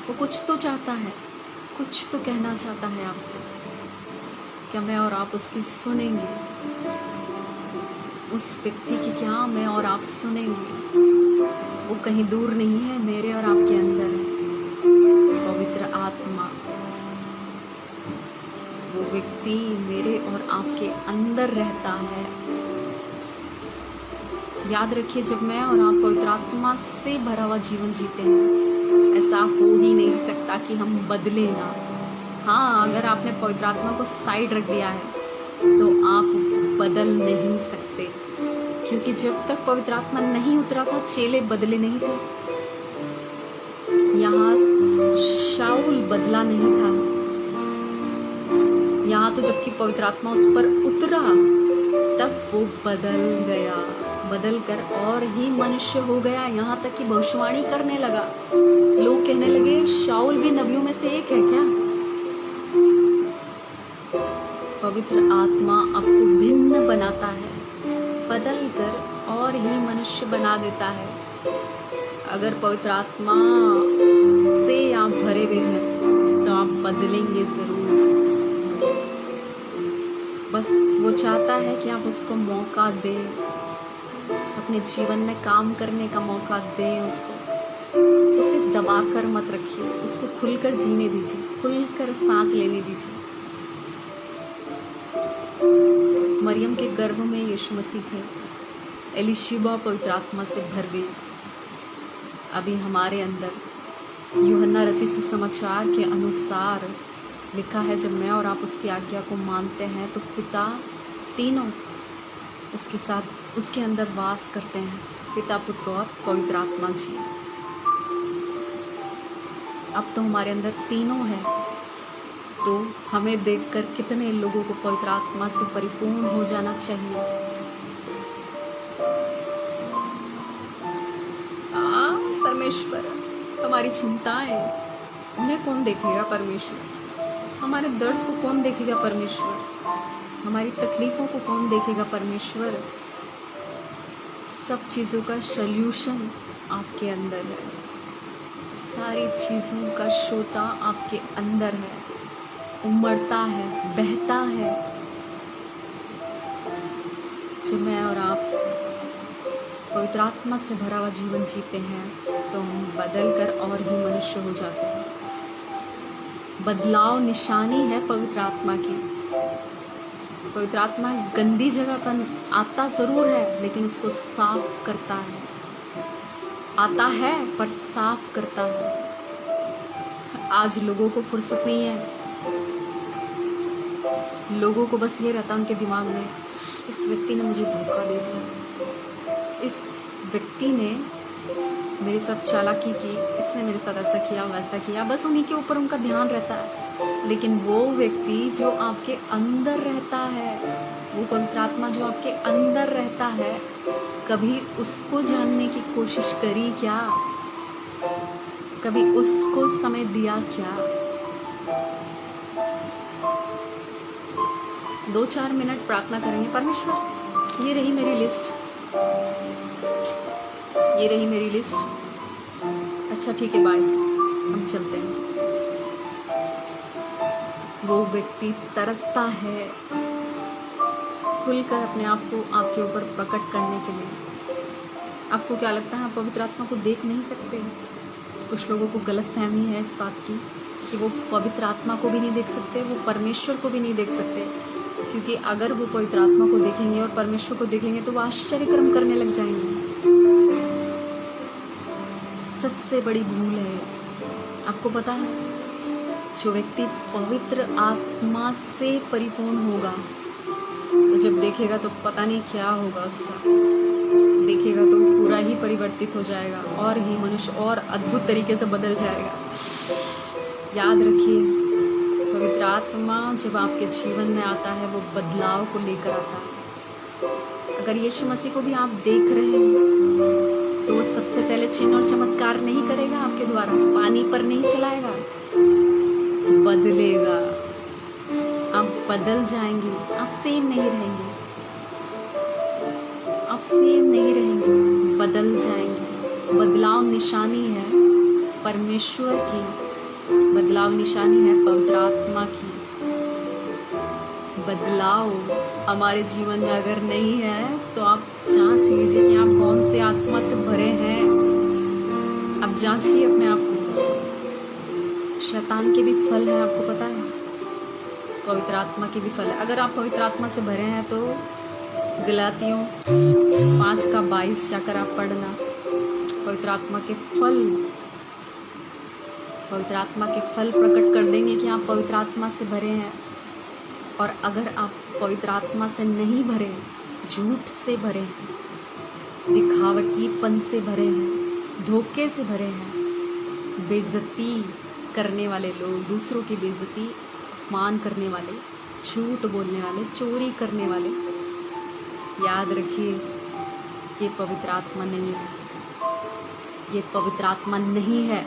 वो कुछ तो चाहता है, कुछ तो कहना चाहता है आपसे। क्या मैं और आप उसकी सुनेंगे? उस व्यक्ति की क्या मैं और आप सुनेंगे? वो कहीं दूर नहीं है, मेरे और आपके अंदर है पवित्र आत्मा। वो व्यक्ति मेरे और आपके अंदर रहता है। याद रखिए, जब मैं और आप पवित्र आत्मा से भरा हुआ जीवन जीते हैं, ऐसा हो ही नहीं सकता कि हम बदले ना। हाँ, अगर आपने पवित्र आत्मा को साइड रख दिया है तो आप बदल नहीं सकते, क्योंकि जब तक पवित्र आत्मा नहीं उतरा था, चेले बदले नहीं थे। यहाँ शाऊल बदला नहीं था। यहाँ तो जबकि पवित्र आत्मा उस पर उतरा, तब वो बदल गया, बदल कर और ही मनुष्य हो गया। यहाँ तक कि भविष्यवाणी करने लगा। लोग कहने लगे, शाऊल भी नबियों में से एक है क्या? पवित्र आत्मा आपको भिन्न बनाता है, बदल कर और ही मनुष्य बना देता है। अगर पवित्र आत्मा से आप भरे हुए हैं तो आप बदलेंगे जरूर। बस वो चाहता है कि आप उसको मौका दें, अपने जीवन में काम करने का मौका दें उसको। उसे दबा कर मत रखिए, उसको खुलकर जीने दीजिए, खुलकर सांस लेने दीजिए। मरियम के गर्भ में यीशु मसीह थे। एलिशिबा पवित्र आत्मा से भर गई। अभी हमारे अंदर यूहन्ना रचित सुसमाचार के अनुसार लिखा है, जब मैं और आप उसकी आज्ञा को मानते हैं तो पिता तीनों उसके साथ उसके अंदर वास करते हैं, पिता, पुत्र और पवित्र आत्मा जी। अब तो हमारे अंदर तीनों हैं, तो हमें देखकर कितने लोगों को पवित्र आत्मा से परिपूर्ण हो जाना चाहिए। परमेश्वर, हमारी चिंताएं, उन्हें कौन देखेगा परमेश्वर? हमारे दर्द को कौन देखेगा परमेश्वर? हमारी तकलीफ़ों को कौन देखेगा परमेश्वर? सब चीज़ों का सल्यूशन आपके अंदर है। सारी चीज़ों का श्रोता आपके अंदर है, उमड़ता है, बहता है। जब मैं और आप पवित्र आत्मा से भरा हुआ जीवन जीते हैं तो हम बदल कर और ही मनुष्य हो जाते हैं। बदलाव निशानी है पवित्र आत्मा की। पवित्र आत्मा गंदी जगह पर आता ज़रूर है, लेकिन उसको साफ करता है। आता है पर साफ करता है। आज लोगों को फुर्सत नहीं है, लोगों को बस ये रहता उनके दिमाग में, इस व्यक्ति ने मुझे धोखा दे दिया, इस व्यक्ति ने मेरे साथ चालाकी की, इसने मेरे साथ ऐसा किया वैसा किया, बस उन्हीं के ऊपर उनका ध्यान रहता है। लेकिन वो व्यक्ति जो आपके अंदर रहता है, वो पवित्र आत्मा जो आपके अंदर रहता है, कभी उसको जानने की कोशिश करी क्या? कभी उसको समय दिया क्या? 2-4 मिनट प्रार्थना करेंगे। परमेश्वर, ये रही मेरी लिस्ट, ये रही मेरी लिस्ट। अच्छा ठीक है, बाय, हम चलते हैं। वो व्यक्ति तरसता है खुलकर अपने आप को आपके ऊपर प्रकट करने के लिए। आपको क्या लगता है आप पवित्र आत्मा को देख नहीं सकते? कुछ लोगों को गलतफहमी है इस बात की कि वो पवित्र आत्मा को भी नहीं देख सकते, वो परमेश्वर को भी नहीं देख सकते, क्योंकि अगर वो पवित्र आत्मा को देखेंगे और परमेश्वर को देखेंगे तो वो आश्चर्य कर्म करने लग जाएंगे। सबसे बड़ी भूल है। आपको पता है, जो व्यक्ति पवित्र आत्मा से परिपूर्ण होगा, तो जब देखेगा तो पता नहीं क्या होगा उसका, देखेगा तो पूरा ही परिवर्तित हो जाएगा और ही मनुष्य और अद्भुत तरीके से बदल जाएगा। याद रखिए, पवित्र आत्मा जब आपके जीवन में आता है वो बदलाव को लेकर आता है। अगर यीशु मसीह को भी आप देख रहे हैं तो वो सबसे पहले चिन्ह और चमत्कार नहीं करेगा आपके द्वारा, पानी पर नहीं चलाएगा, बदलेगा। आप बदल जाएंगे, आप सेम नहीं रहेंगे, आप सेम नहीं रहेंगे, बदल जाएंगे। बदलाव निशानी है परमेश्वर की, बदलाव निशानी है पवित्र आत्मा की। बदलाव हमारे जीवन में अगर नहीं है तो आप जांच लीजिए कि आप कौन से आत्मा से भरे हैं। आप जांचिए अपने आप को। शैतान के भी फल है, आपको पता है, पवित्र आत्मा के भी फल है। अगर आप पवित्र आत्मा से भरे हैं तो गलातियों 5:22 जाकर आप पढ़ना। पवित्र आत्मा के फल, पवित्र आत्मा के फल प्रकट कर देंगे कि आप पवित्र आत्मा से भरे हैं। और अगर आप पवित्र आत्मा से नहीं भरे, झूठ से भरे हैं, दिखावटीपन से भरे हैं, धोखे से भरे हैं, बेइज्जती करने वाले लोग, दूसरों की बेइज्जती मान करने वाले, झूठ बोलने वाले, चोरी करने वाले, याद रखिए ये पवित्र आत्मा नहीं है, ये पवित्र आत्मा नहीं है,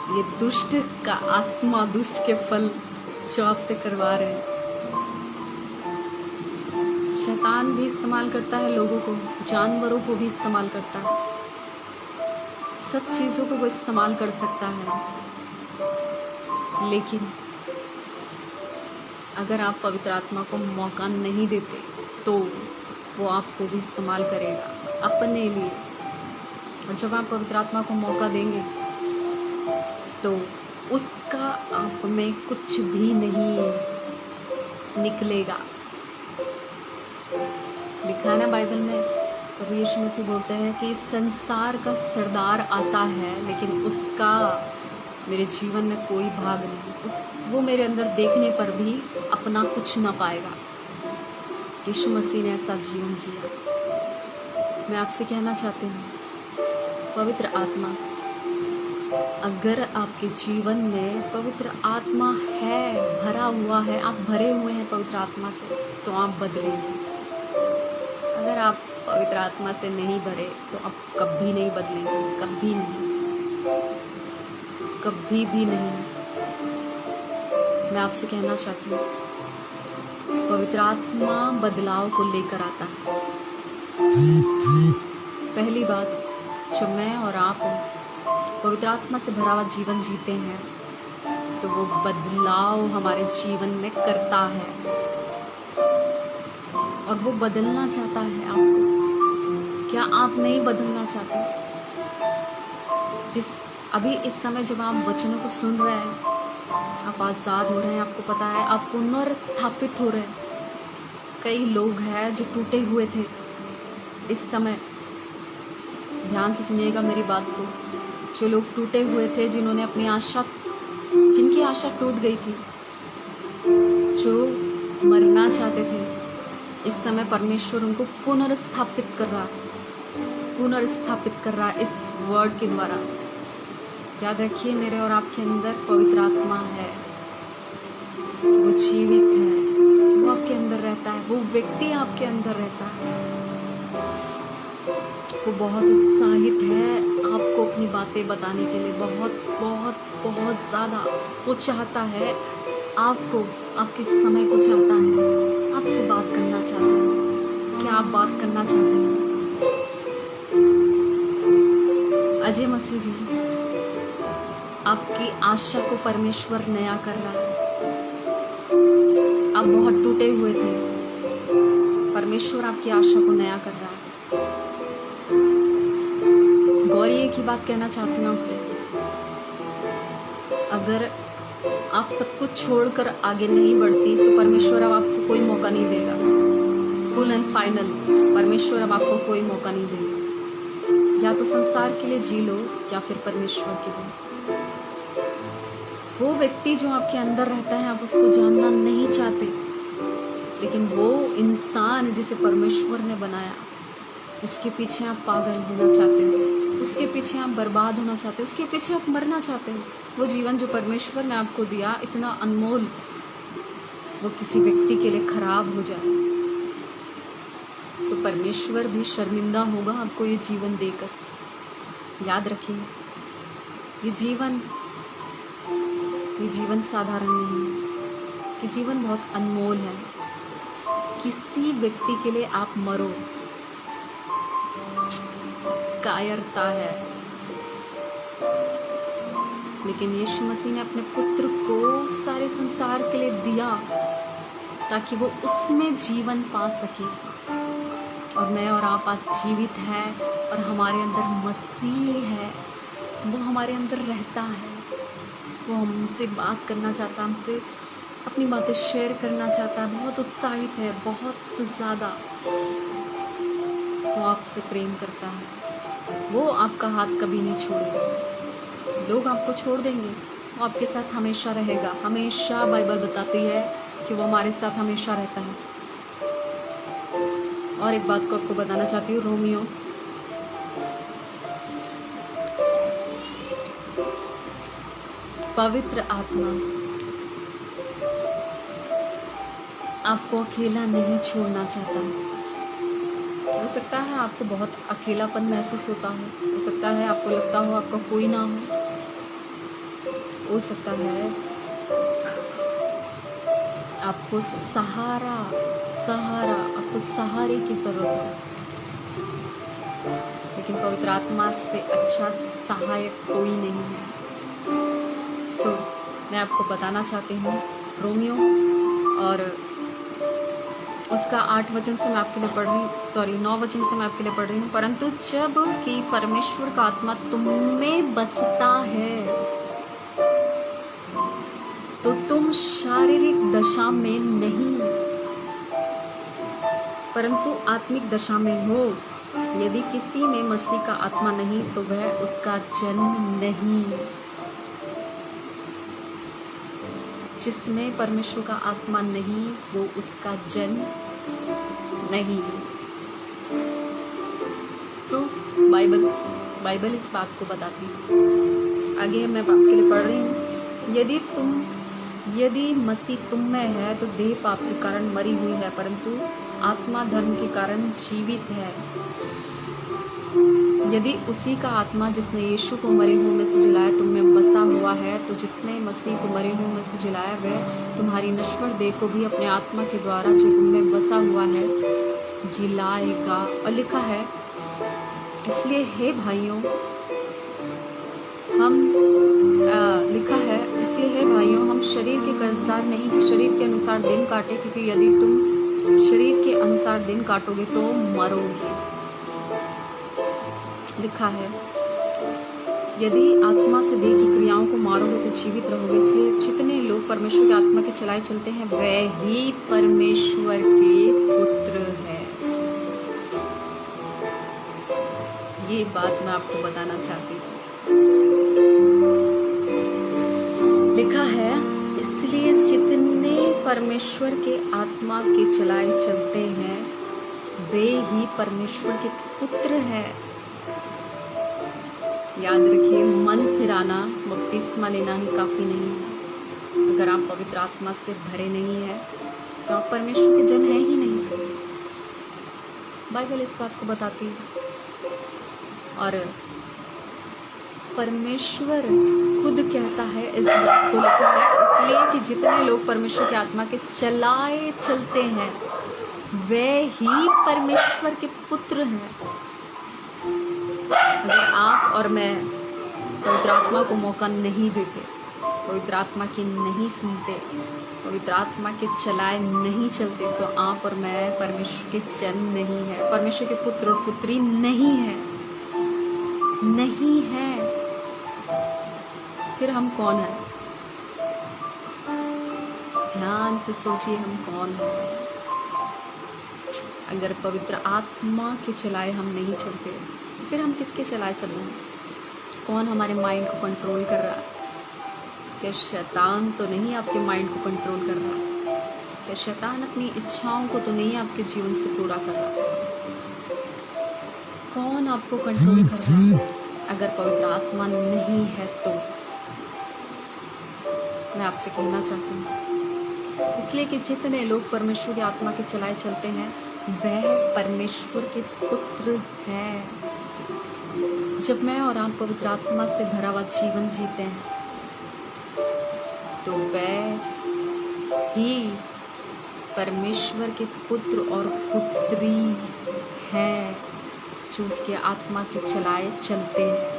ये दुष्ट का आत्मा, दुष्ट के फल जो आपसे करवा रहे हैं। शैतान भी इस्तेमाल करता है लोगों को, जानवरों को भी इस्तेमाल करता है, सब चीज़ों को वो इस्तेमाल कर सकता है। लेकिन अगर आप पवित्र आत्मा को मौका नहीं देते तो वो आपको भी इस्तेमाल करेगा अपने लिए। और जब आप पवित्र आत्मा को मौका देंगे तो उसका आप में कुछ भी नहीं निकलेगा। लिखा है ना बाइबल में, प्रभु यीशु मसीह बोलते हैं कि इस संसार का सरदार आता है लेकिन उसका मेरे जीवन में कोई भाग नहीं। वो मेरे अंदर देखने पर भी अपना कुछ ना पाएगा। यीशु मसीह ने ऐसा जीवन जिया। मैं आपसे कहना चाहती हूँ, पवित्र आत्मा, अगर आपके जीवन में पवित्र आत्मा है, भरा हुआ है, आप भरे हुए हैं पवित्र आत्मा से, तो आप बदलेंगे। अगर आप पवित्र आत्मा से नहीं भरे तो आप कभी नहीं बदलेंगे, कभी नहीं, कभी भी नहीं। मैं आपसे कहना चाहती हूँ, पवित्र आत्मा बदलाव को लेकर आता है। पहली बात, जब मैं और आप पवित्र आत्मा से भरा हुआ जीवन जीते हैं तो वो बदलाव हमारे जीवन में करता है और वो बदलना चाहता है आपको। क्या आप नहीं बदलना चाहते? अभी इस समय जब आप वचनों को सुन रहे हैं, आप आज़ाद हो रहे हैं, आपको पता है, आप पुनर्स्थापित हो रहे हैं, कई लोग हैं जो टूटे हुए थे इस समय। ध्यान से सुनिएगा मेरी बात को। जो लोग टूटे हुए थे, जिन्होंने अपनी आशा, जिनकी आशा टूट गई थी, जो मरना चाहते थे, इस समय परमेश्वर उनको पुनर्स्थापित कर रहा है इस वर्ड के द्वारा। याद रखिए, मेरे और आपके अंदर पवित्र आत्मा है, वो जीवित है, वो आपके अंदर रहता है, वो व्यक्ति आपके अंदर रहता है। वो बहुत उत्साहित है आपको अपनी बातें बताने के लिए, बहुत बहुत बहुत ज़्यादा। वो चाहता है आपको, आपके समय को चाहता है, आपसे बात करना चाहता है। क्या आप बात करना चाहते हैं? अजय मसीह जी, आपकी आशा को परमेश्वर नया कर रहा है। आप बहुत टूटे हुए थे, परमेश्वर आपकी आशा को नया कर रहा है। गौरी, एक ही बात कहना चाहती हूँ आपसे, अगर आप सब कुछ छोड़कर आगे नहीं बढ़ती तो परमेश्वर अब आपको कोई मौका नहीं देगा। फुल एंड फाइनल, परमेश्वर अब आपको कोई मौका नहीं देगा। या तो संसार के लिए जी लो या फिर परमेश्वर के लिए। वो व्यक्ति जो आपके अंदर रहता है, आप उसको जानना नहीं चाहते, लेकिन वो इंसान जिसे परमेश्वर ने बनाया, उसके पीछे आप पागल होना चाहते हो, उसके पीछे आप बर्बाद होना चाहते हो, उसके पीछे आप मरना चाहते हो। वो जीवन जो परमेश्वर ने आपको दिया, इतना अनमोल, वो किसी व्यक्ति के लिए खराब हो जाए तो परमेश्वर भी शर्मिंदा होगा आपको ये जीवन देकर। याद रखिए, ये जीवन साधारण नहीं है, ये जीवन बहुत अनमोल है। किसी व्यक्ति के लिए आप मरो, कायरता है, लेकिन यीशु मसीह ने अपने पुत्र को सारे संसार के लिए दिया ताकि वो उसमें जीवन पा सके। और मैं और आप आज जीवित है और हमारे अंदर मसीह है, वो हमारे अंदर रहता है, वो हमसे बात करना चाहता है, हमसे अपनी बातें शेयर करना चाहता है, बहुत उत्साहित है, बहुत ज़्यादा वो आपसे प्रेम करता है। वो आपका हाथ कभी नहीं छोड़ेगा। लोग आपको छोड़ देंगे, वो आपके साथ हमेशा रहेगा। हमेशा बाइबल बताती है कि वो हमारे साथ हमेशा रहता है। और एक बात को आपको बताना चाहती हूँ, रोमियो पवित्र आत्मा आपको अकेला नहीं छोड़ना चाहता। हो सकता है आपको बहुत अकेलापन महसूस होता हो सकता है आपको लगता हो आपका कोई ना हो सकता है आपको सहारा आपको सहारे की ज़रूरत हो, लेकिन पवित्र आत्मा से अच्छा सहायक कोई नहीं है। मैं आपको बताना चाहती हूँ, रोमियो और उसका 8 वचन से मैं आपके लिए पढ़ रही हूँ, 9 वचन से मैं आपके लिए पढ़ रही हूँ। परंतु जब कि परमेश्वर का आत्मा तुम में बसता है तो तुम शारीरिक दशा में नहीं परंतु आत्मिक दशा में हो। यदि किसी में मसीह का आत्मा नहीं तो वह उसका जन्म नहीं। जिसमें परमेश्वर का आत्मा नहीं वो उसका जन्म नहीं। प्रूफ बाइबल इस बात को बताती है। आगे मैं आपके लिए पढ़ रही हूँ। यदि मसीह तुम में है तो देह पाप के कारण मरी हुई है, परंतु आत्मा धर्म के कारण जीवित है। यदि उसी का आत्मा जिसने यीशु को मरे हुए में से जिलाया तुम में बसा हुआ है, तो जिसने मसीह को मरे हुए में से जिलाया वह तुम्हारी नश्वर देह को भी अपने आत्मा के द्वारा जो तुम में बसा हुआ है जिलाएगा। और लिखा है, इसलिए हे भाइयों हम शरीर के कर्जदार नहीं कि शरीर के अनुसार दिन काटे, क्योंकि यदि तुम शरीर के अनुसार दिन काटोगे तो मरोगे। लिखा है, यदि आत्मा से देह की क्रियाओं को मारोगे तो जीवित रहोगे। इसलिए जितने लोग परमेश्वर की आत्मा के चलाए चलते हैं वे ही परमेश्वर के पुत्र हैं। ये बात मैं आपको बताना चाहती थी। लिखा है, इसलिए जितने परमेश्वर के आत्मा के चलाए चलते हैं वे ही परमेश्वर के पुत्र हैं। याद रखिए, मन फिराना, बपतिस्मा लेना ही काफ़ी नहीं है। अगर आप पवित्र आत्मा से भरे नहीं हैं तो आप परमेश्वर के जन हैं ही नहीं। बाइबल इस बात को बताती है। और परमेश्वर खुद कहता है इस बात को, लिखा है, इसलिए कि जितने लोग परमेश्वर की आत्मा के चलाए चलते हैं वे ही परमेश्वर के पुत्र हैं। अगर आप और मैं पवित्र आत्मा को मौका नहीं देते, पवित्र आत्मा की नहीं सुनते, पवित्र आत्मा के चलाए नहीं चलते, तो आप और मैं परमेश्वर के जन नहीं है, परमेश्वर के पुत्र और पुत्री नहीं है, नहीं है। फिर हम कौन हैं? ध्यान से सोचिए, हम कौन हैं? अगर पवित्र आत्मा के चलाए हम नहीं चलते तो फिर हम किसके चलाए चल रहे हैं? कौन हमारे माइंड को कंट्रोल कर रहा है? क्या शैतान तो नहीं आपके माइंड को कंट्रोल कर रहा? क्या शैतान अपनी इच्छाओं को तो नहीं आपके जीवन से पूरा कर रहा? कौन आपको कंट्रोल कर रहा है? अगर पवित्र आत्मा नहीं है तो मैं आपसे कहना चाहती हूँ, इसलिए कि जितने लोग परमेश्वर की आत्मा के चलाए चलते हैं वह परमेश्वर के पुत्र हैं। जब मैं और आप पवित्र आत्मा से भरा हुआ जीवन जीते हैं तो वह ही परमेश्वर के पुत्र और पुत्री हैं जो उसके आत्मा के चलाए चलते हैं।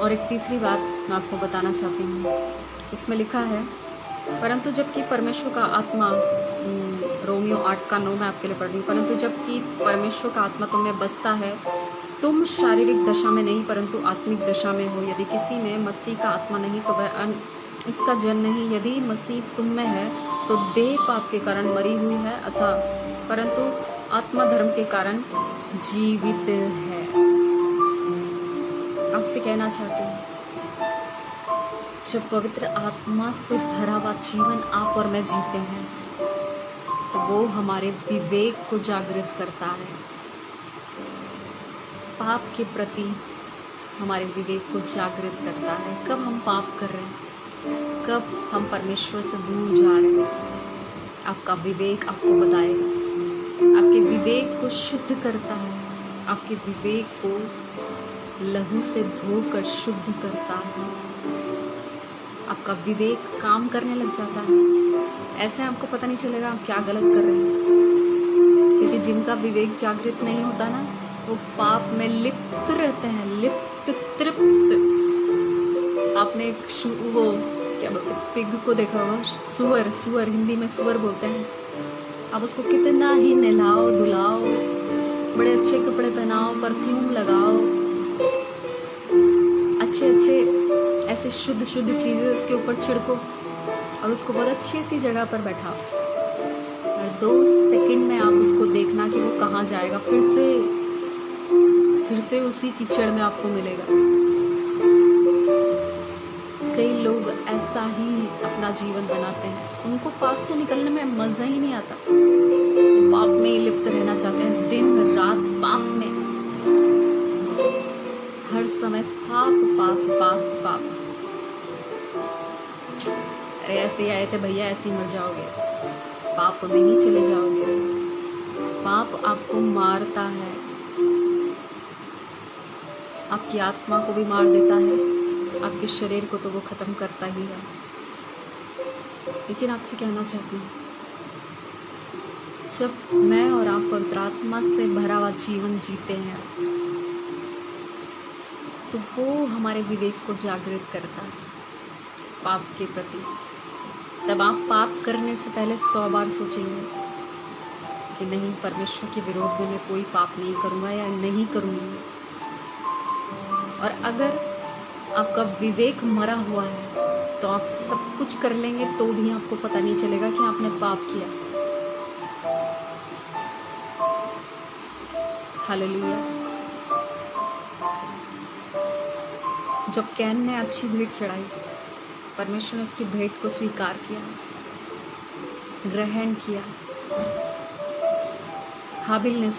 और एक तीसरी बात मैं आपको बताना चाहती हूँ, इसमें लिखा है, परंतु जबकि परमेश्वर का आत्मा, रोमियो 8:9 मैं आपके लिए पढ़ रही हूँ, परंतु जबकि परमेश्वर का आत्मा तुम में बसता है तुम शारीरिक दशा में नहीं परंतु आत्मिक दशा में हो। यदि किसी में मसीह का आत्मा नहीं तो वह उसका जन नहीं। यदि मसीह तुम में है तो देह पाप के कारण मरी हुई है अतः परंतु आत्मा धर्म के कारण जीवित है। आपसे कहना चाहती हूँ, जब पवित्र आत्मा से भरा हुआ जीवन आप और मैं जीते हैं तो वो हमारे विवेक को जागृत करता है, पाप के प्रति हमारे विवेक को जागृत करता है। कब हम पाप कर रहे हैं, कब हम परमेश्वर से दूर जा रहे हैं, आपका विवेक आपको बताएगा। आपके विवेक को शुद्ध करता है, आपके विवेक को लहू से धोकर शुद्ध करता है। आपका विवेक काम करने लग जाता है। ऐसे आपको पता नहीं चलेगा आप क्या गलत कर रहे हैं, क्योंकि जिनका विवेक जागृत नहीं होता ना वो पाप में लिप्त रहते हैं, लिप्त तृप्त। आपने एक वो क्या बोलते हैं, पिग को देखा होगा, सुअर, सुअर हिंदी में सुअर बोलते हैं। आप उसको कितना ही नहलाओ धुलाओ, बड़े अच्छे कपड़े पहनाओ, परफ्यूम लगाओ, अच्छे अच्छे ऐसे शुद्ध शुद्ध चीज़ें उसके ऊपर छिड़को और उसको बहुत अच्छी सी जगह पर बैठाओ, और 2 सेकंड में आप उसको देखना कि वो कहाँ जाएगा, फिर से उसी कीचड़ में आपको मिलेगा। कई लोग ऐसा ही अपना जीवन बनाते हैं, उनको पाप से निकलने में मज़ा ही नहीं आता, पाप में ही लिप्त रहना चाहते हैं, दिन रात पाप में, हर समय पाप पाप पाप पाप। अरे ऐसे ही आए थे भैया, ऐसे ही मर जाओगे, पाप में ही चले जाओगे। पाप आपको मारता है, आपकी आत्मा को भी मार देता है, आपके शरीर को तो वो ख़त्म करता ही है। लेकिन आपसे कहना चाहती हूँ, जब मैं और आप पवित्र आत्मा से भरा हुआ जीवन जीते हैं तो वो हमारे विवेक को जागृत करता है पाप के प्रति। तब आप पाप करने से पहले 100 बार सोचेंगे कि नहीं, परमेश्वर के विरोध में मैं कोई पाप नहीं करूँगा या नहीं करूँगी। और अगर आपका विवेक मरा हुआ है तो आप सब कुछ कर लेंगे तो भी आपको पता नहीं चलेगा कि आपने पाप किया। हालेलुया। जब कैन ने अच्छी भेंट चढ़ाई, परमेश्वर ने उसकी भेंट को स्वीकार किया, ग्रहण किया। हाबिल ने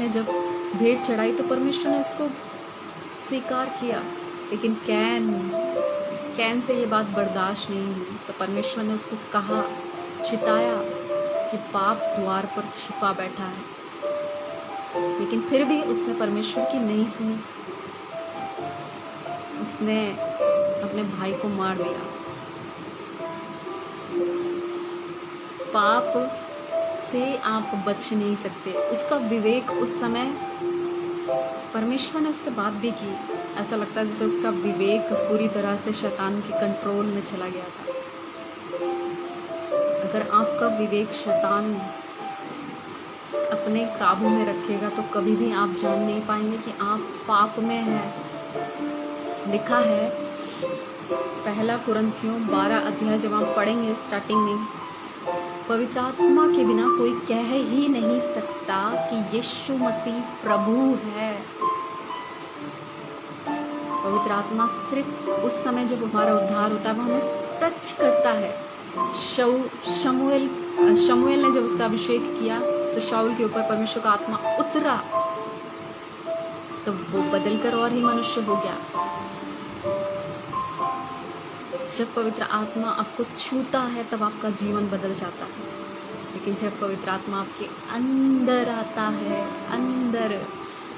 जब भेंट चढ़ाई तो परमेश्वर ने उसको स्वीकार किया, लेकिन कैन से ये बात बर्दाश्त नहीं हुई। तो परमेश्वर ने उसको कहा, चिताया कि पाप द्वार पर छिपा बैठा है। लेकिन फिर भी उसने परमेश्वर की नहीं सुनी, उसने अपने भाई को मार दिया। पाप से आप बच नहीं सकते। उसका विवेक उस समय, परमेश्वर ने उससे बात भी की, ऐसा लगता है जैसे उसका विवेक पूरी तरह से शैतान के कंट्रोल में चला गया था। अगर आपका विवेक शैतान अपने काबू में रखेगा तो कभी भी आप जान नहीं पाएंगे कि आप पाप में हैं। लिखा है पहला कुरिन्थियों 12 अध्याय, जब आप पढ़ेंगे स्टार्टिंग में, पवित्र आत्मा के बिना कोई कह ही नहीं सकता कि यीशु मसीह प्रभु है। पवित्र आत्मा सिर्फ उस समय जब हमारा उद्धार होता है वो हमें टच करता है। शमूएल ने जब उसका अभिषेक किया तो शाऊल के ऊपर परमेश्वर का आत्मा उतरा, तो वो बदलकर और ही मनुष्य हो गया। जब पवित्र आत्मा आपको छूता है तब आपका जीवन बदल जाता है। लेकिन जब पवित्र आत्मा आपके अंदर आता है,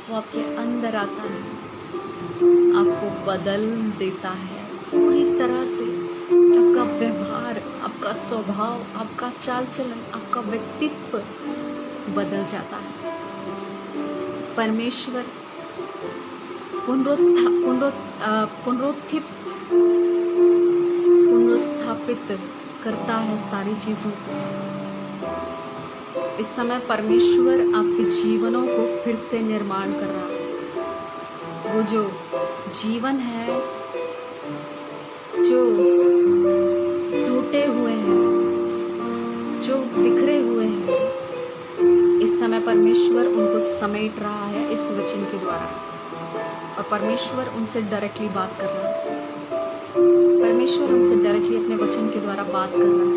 वो आपके अंदर आता है, आपको बदल देता है पूरी तरह से। आपका व्यवहार, आपका स्वभाव, आपका चाल चलन, आपका व्यक्तित्व बदल जाता है। परमेश्वर पुनरुत्थापित करता है सारी चीज़ों को। इस समय परमेश्वर आपके जीवनों को फिर से निर्माण कर रहा है। वो जो जीवन है जो टूटे हुए हैं, जो बिखरे हुए हैं, इस समय परमेश्वर उनको समेट रहा है इस वचन के द्वारा। और परमेश्वर उनसे डायरेक्टली बात कर रहा है। परमेश्वर उनसे डायरेक्टली अपने वचन के द्वारा बात कर रहा है।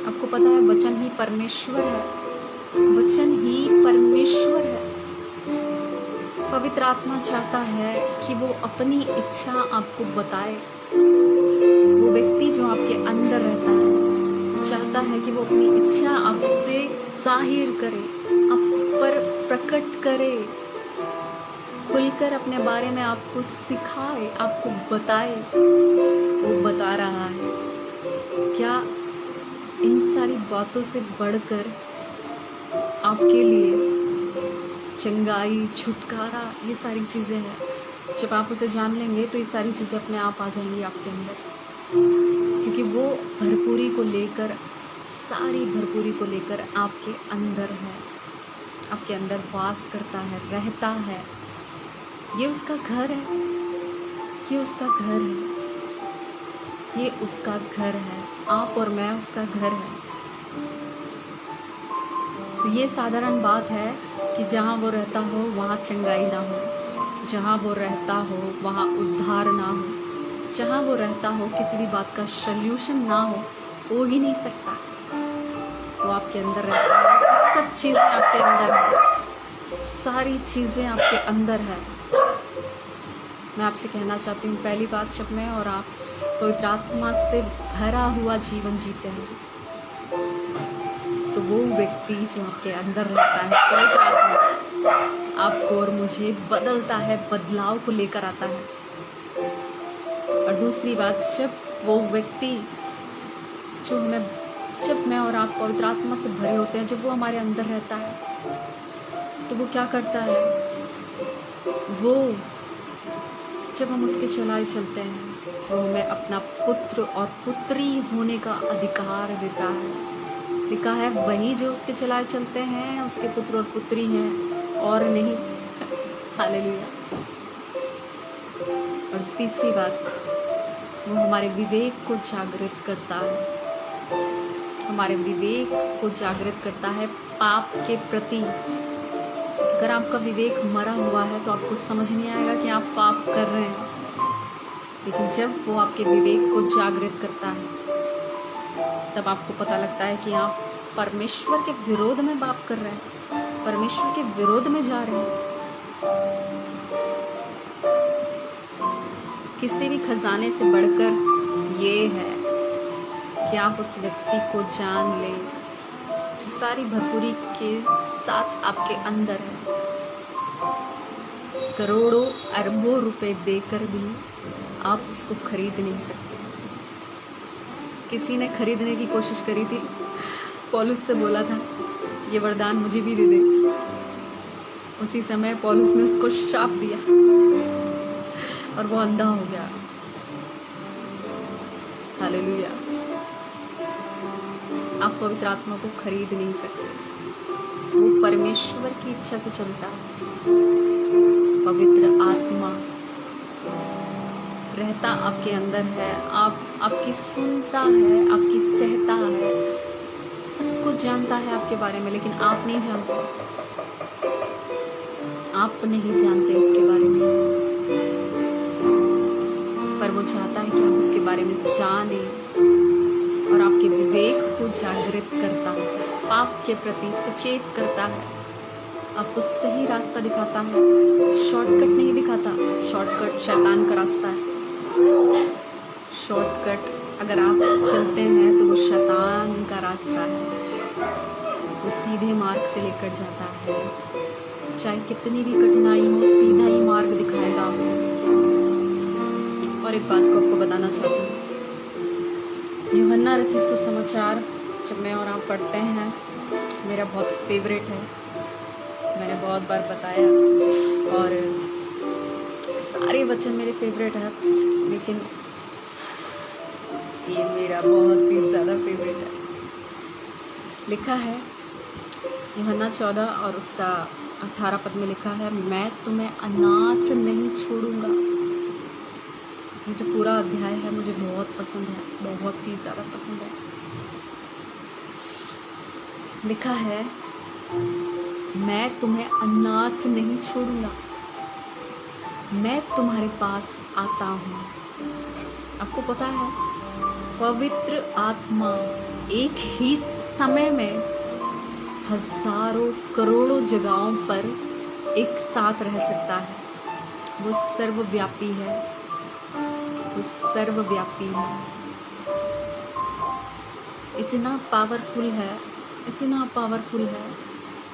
आपको पता है वचन ही परमेश्वर है, वचन ही परमेश्वर है। पवित्र आत्मा चाहता है कि वो अपनी इच्छा आपको बताए। वो व्यक्ति जो आपके अंदर रहता है चाहता है कि वो अपनी इच्छा आपसे जाहिर करे, आप पर प्रकट करे, खुलकर अपने बारे में आपको सिखाए, आपको बताए। वो बता रहा है। क्या इन सारी बातों से बढ़कर आपके लिए चंगाई, छुटकारा, ये सारी चीज़ें हैं। जब आप उसे जान लेंगे तो ये सारी चीज़ें अपने आप आ जाएंगी आपके अंदर, क्योंकि वो भरपूरी को लेकर, सारी भरपूरी को लेकर आपके अंदर है, आपके अंदर वास करता है, रहता है। ये उसका घर है, ये उसका घर है, ये उसका घर है। आप और मैं उसका घर है। तो ये साधारण बात है कि जहाँ वो रहता हो वहाँ चंगाई ना हो, जहाँ वो रहता हो वहाँ उद्धार ना हो, जहाँ वो रहता हो किसी भी बात का सल्यूशन ना हो ही नहीं सकता। वो आपके अंदर रहता है, सब चीज़ें आपके अंदर है, सारी चीज़ें आपके अंदर है। मैं आपसे कहना चाहती हूँ, पहली बात, जब मैं और आप पवित्र आत्मा से भरा हुआ जीवन जीते हैं तो वो व्यक्ति जो आपके अंदर रहता है, पवित्र आत्मा, आपको और मुझे बदलता है, बदलाव को लेकर आता है। और दूसरी बात, जब वो व्यक्ति जब मैं और आप पवित्र आत्मा से भरे होते हैं, जब वो हमारे अंदर रहता है तो वो क्या करता है, वो जब हम उसके चलाए चलते हैं वो हमें अपना पुत्र और पुत्री होने का अधिकार देता है। लिखा है वही जो उसके चलाए चलते हैं उसके पुत्र और पुत्री हैं, और नहीं। हालेलुया। और तीसरी बात, वो हमारे विवेक को जागृत करता है, हमारे विवेक को जागृत करता है पाप के प्रति। अगर आपका विवेक मरा हुआ है तो आपको समझ नहीं आएगा कि आप पाप कर रहे हैं, लेकिन जब वो आपके विवेक को जागृत करता है तब आपको पता लगता है कि आप परमेश्वर के विरोध में पाप कर रहे हैं, परमेश्वर के विरोध में जा रहे हैं। किसी भी खजाने से बढ़कर ये है कि आप उस व्यक्ति को जान लें जो सारी भरपूरी के साथ आपके अंदर है। करोड़ों अरबों रुपए देकर भी आप उसको खरीद नहीं सकते। किसी ने खरीदने की कोशिश करी थी, पौलुस से बोला था ये वरदान मुझे भी दे दे। उसी समय पौलुस ने उसको शाप दिया और वो अंधा हो गया। हालेलुया। आप पवित्र आत्मा को खरीद नहीं सकते, वो परमेश्वर की इच्छा से चलता है। पवित्र आत्मा रहता आपके अंदर है, आपकी सुनता है, आपकी सहता है, सब कुछ जानता है आपके बारे में, लेकिन आप नहीं जानते, आप नहीं जानते उसके बारे में। पर वो चाहता है कि आप उसके बारे में जाने और आपके विवेक को जागृत करता है, पाप के प्रति सचेत करता है, आपको सही रास्ता दिखाता है, शॉर्टकट नहीं दिखाता। शॉर्टकट शैतान का रास्ता है। शॉर्टकट अगर आप चलते हैं तो वो शैतान का रास्ता है, वो सीधे मार्ग से लेकर जाता है। चाहे कितनी भी कठिनाई हो, सीधा ही मार्ग दिखाएगा आपको। और एक बात को आपको बताना चाहती हूँ, यूहन्ना रचित सुसमाचार जब मैं और आप पढ़ते हैं, मेरा बहुत फेवरेट है, मैंने बहुत बार बताया, और सारे वचन मेरे फेवरेट हैं, लेकिन ये मेरा बहुत ही ज़्यादा फेवरेट है। लिखा है यूहन्ना 14 और उसका 18 पद में लिखा है, मैं तुम्हें अनाथ नहीं छोड़ूंगा। ये जो पूरा अध्याय है मुझे बहुत पसंद है, बहुत ही ज़्यादा पसंद है। लिखा है, मैं तुम्हें अनाथ नहीं छोड़ूंगा, मैं तुम्हारे पास आता हूँ। आपको पता है, पवित्र आत्मा एक ही समय में हजारों करोड़ों जगहों पर एक साथ रह सकता है। वो सर्वव्यापी है, वो सर्वव्यापी है, इतना पावरफुल है, इतना पावरफुल है।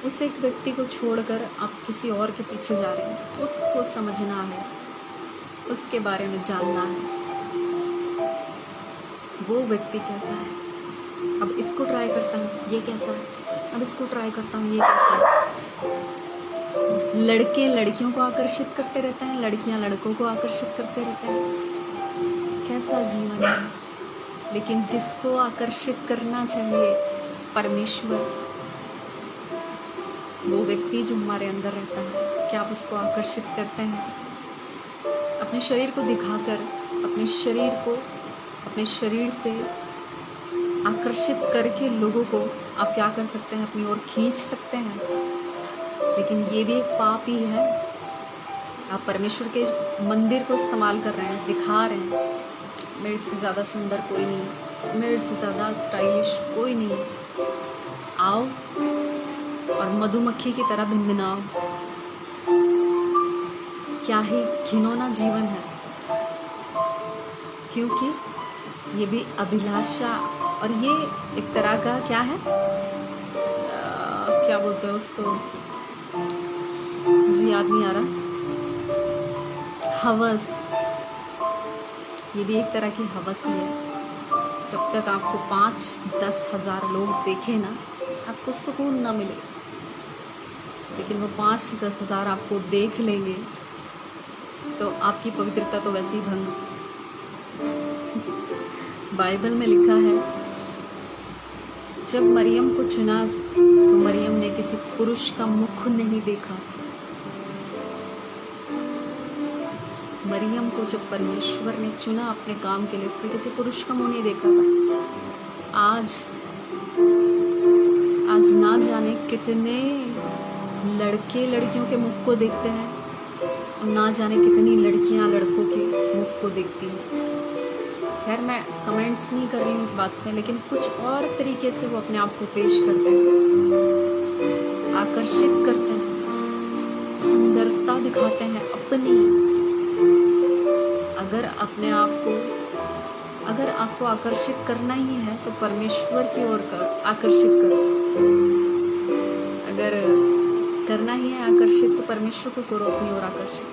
उस एक व्यक्ति को छोड़कर आप किसी और के पीछे जा रहे हैं, उसको समझना है, उसके बारे में जानना है, वो व्यक्ति कैसा है। अब इसको ट्राई करता हूँ, ये कैसा है, अब इसको ट्राई करता हूँ, ये कैसा है। लड़के लड़कियों को आकर्षित करते रहते हैं, लड़कियाँ लड़कों को आकर्षित करते रहते हैं। कैसा जीवन है। लेकिन जिसको आकर्षित करना चाहिए परमेश्वर, वो व्यक्ति जो हमारे अंदर रहता है, क्या आप उसको आकर्षित करते हैं? अपने शरीर को दिखाकर, अपने शरीर को अपने शरीर से आकर्षित करके लोगों को आप क्या कर सकते हैं? अपनी ओर खींच सकते हैं। लेकिन ये भी एक पाप ही है। आप परमेश्वर के मंदिर को इस्तेमाल कर रहे हैं, दिखा रहे हैं, मेरे से ज़्यादा सुंदर कोई नहीं, मेरे से ज़्यादा स्टाइलिश कोई नहीं। आओ और मधुमक्खी की तरह भिनभिनाओ। क्या ही घिनौना जीवन है, क्योंकि ये भी अभिलाषा, और ये एक तरह का क्या है, क्या बोलते हैं उसको, मुझे याद नहीं आ रहा, हवस। ये भी एक तरह की हवस ही है। जब तक आपको 5-10 हज़ार लोग देखे ना, आपको सुकून ना मिले, लेकिन वो 5-10 हज़ार आपको देख लेंगे तो आपकी पवित्रता तो वैसे ही भंग। बाइबल में लिखा है, जब मरियम को चुना तो मरियम ने किसी पुरुष का मुख नहीं देखा। मरियम को जब परमेश्वर ने चुना अपने काम के लिए, उसने किसी पुरुष का मुंह नहीं देखा था। आज ना जाने कितने लड़के लड़कियों के मुख को देखते हैं और ना जाने कितनी लड़कियां लड़कों के मुख को देखती हैं। खैर, मैं कमेंट्स नहीं कर रही हूँ इस बात पे, लेकिन कुछ और तरीके से वो अपने आप को पेश करते हैं, आकर्षित करते हैं, सुंदरता दिखाते हैं अपनी। अगर आपको आकर्षित करना ही है तो परमेश्वर की ओर आकर्षित करो। अगर करना ही है आकर्षित तो परमेश्वर को करो अपनी ओर आकर्षित,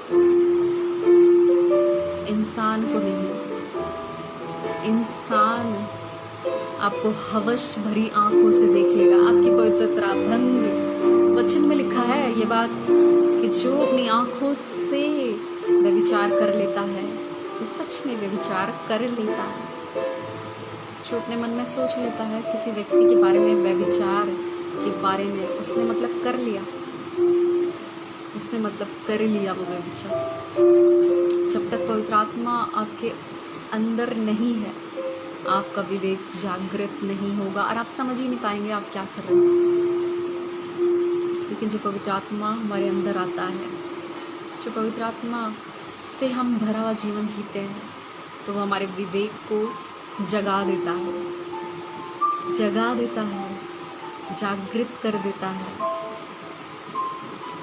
इंसान को नहीं। इंसान आपको हवस भरी आंखों से देखेगा, आपकी पवित्रता भंग। वचन में लिखा है ये बात कि जो अपनी आंखों से व्यभिचार कर लेता है वो सच में व्यभिचार कर लेता है। जो अपने मन में सोच लेता है किसी व्यक्ति के बारे में, व्यभिचार के बारे में, उसने मतलब कर लिया वो व्यभिचार। जब तक पवित्र आत्मा आपके अंदर नहीं है, आपका विवेक जागृत नहीं होगा और आप समझ ही नहीं पाएंगे आप क्या कर रहे हैं। लेकिन जो पवित्र आत्मा हमारे अंदर आता है, जो पवित्र आत्मा से हम भरा हुआ जीवन जीते हैं, तो वो हमारे विवेक को जगा देता है, जागृत कर देता है।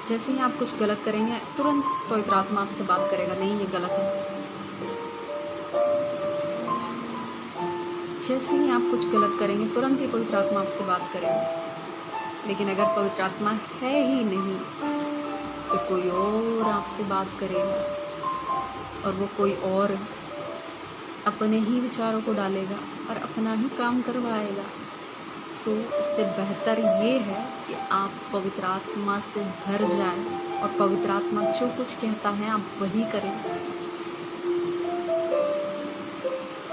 जैसे ही आप कुछ गलत करेंगे, तुरंत पवित्र आत्मा आपसे बात करेगा, नहीं ये गलत है। जैसे ही आप कुछ गलत करेंगे, तुरंत ही पवित्र आत्मा आपसे बात करेगा। लेकिन अगर पवित्र आत्मा है ही नहीं तो कोई और आपसे बात करेगा और वो कोई और अपने ही विचारों को डालेगा और अपना ही काम करवाएगा। सो इससे बेहतर ये है कि आप पवित्र आत्मा से भर जाएं और पवित्र आत्मा जो कुछ कहता है आप वही करें।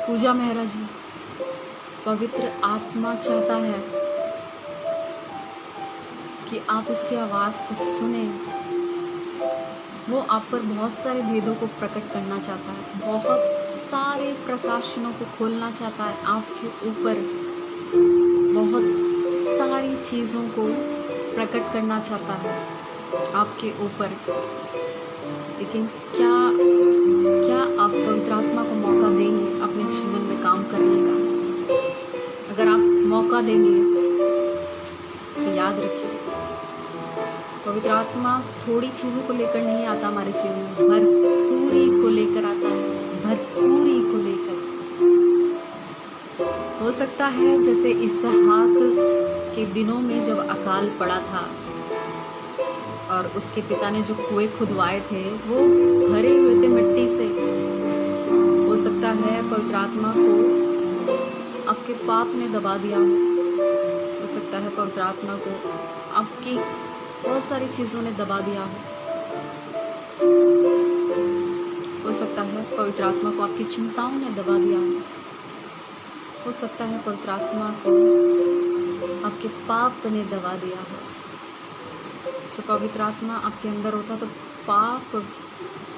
पूजा मेहरा जी, पवित्र आत्मा चाहता है कि आप उसकी आवाज़ को सुने। वो आप पर बहुत सारे भेदों को प्रकट करना चाहता है, बहुत सारे प्रकाशनों को खोलना चाहता है आपके ऊपर, बहुत सारी चीज़ों को प्रकट करना चाहता है आपके ऊपर। लेकिन क्या आप पवित्र आत्मा को मौका देंगे अपने जीवन में काम करने का? अगर आप मौका देंगे तो याद रखिए, पवित्र आत्मा थोड़ी चीज़ों को लेकर नहीं आता हमारे जीवन में, भरपूरी को लेकर आता है, भरपूरी को लेकर। हो सकता है जैसे इसहाक के दिनों में जब अकाल पड़ा था और उसके पिता ने जो कुएं खुदवाए थे वो भरे हुए थे मिट्टी से। हो सकता है पवित्र आत्मा को आपके पाप ने दबा दिया हो सकता है पवित्र आत्मा को आपकी बहुत सारी चीज़ों ने दबा दिया हो सकता है पवित्र आत्मा को आपकी चिंताओं ने दबा दिया हो सकता है पवित्र आत्मा को आपके पाप ने दबा दिया हो। जब पवित्र आत्मा आपके अंदर होता तो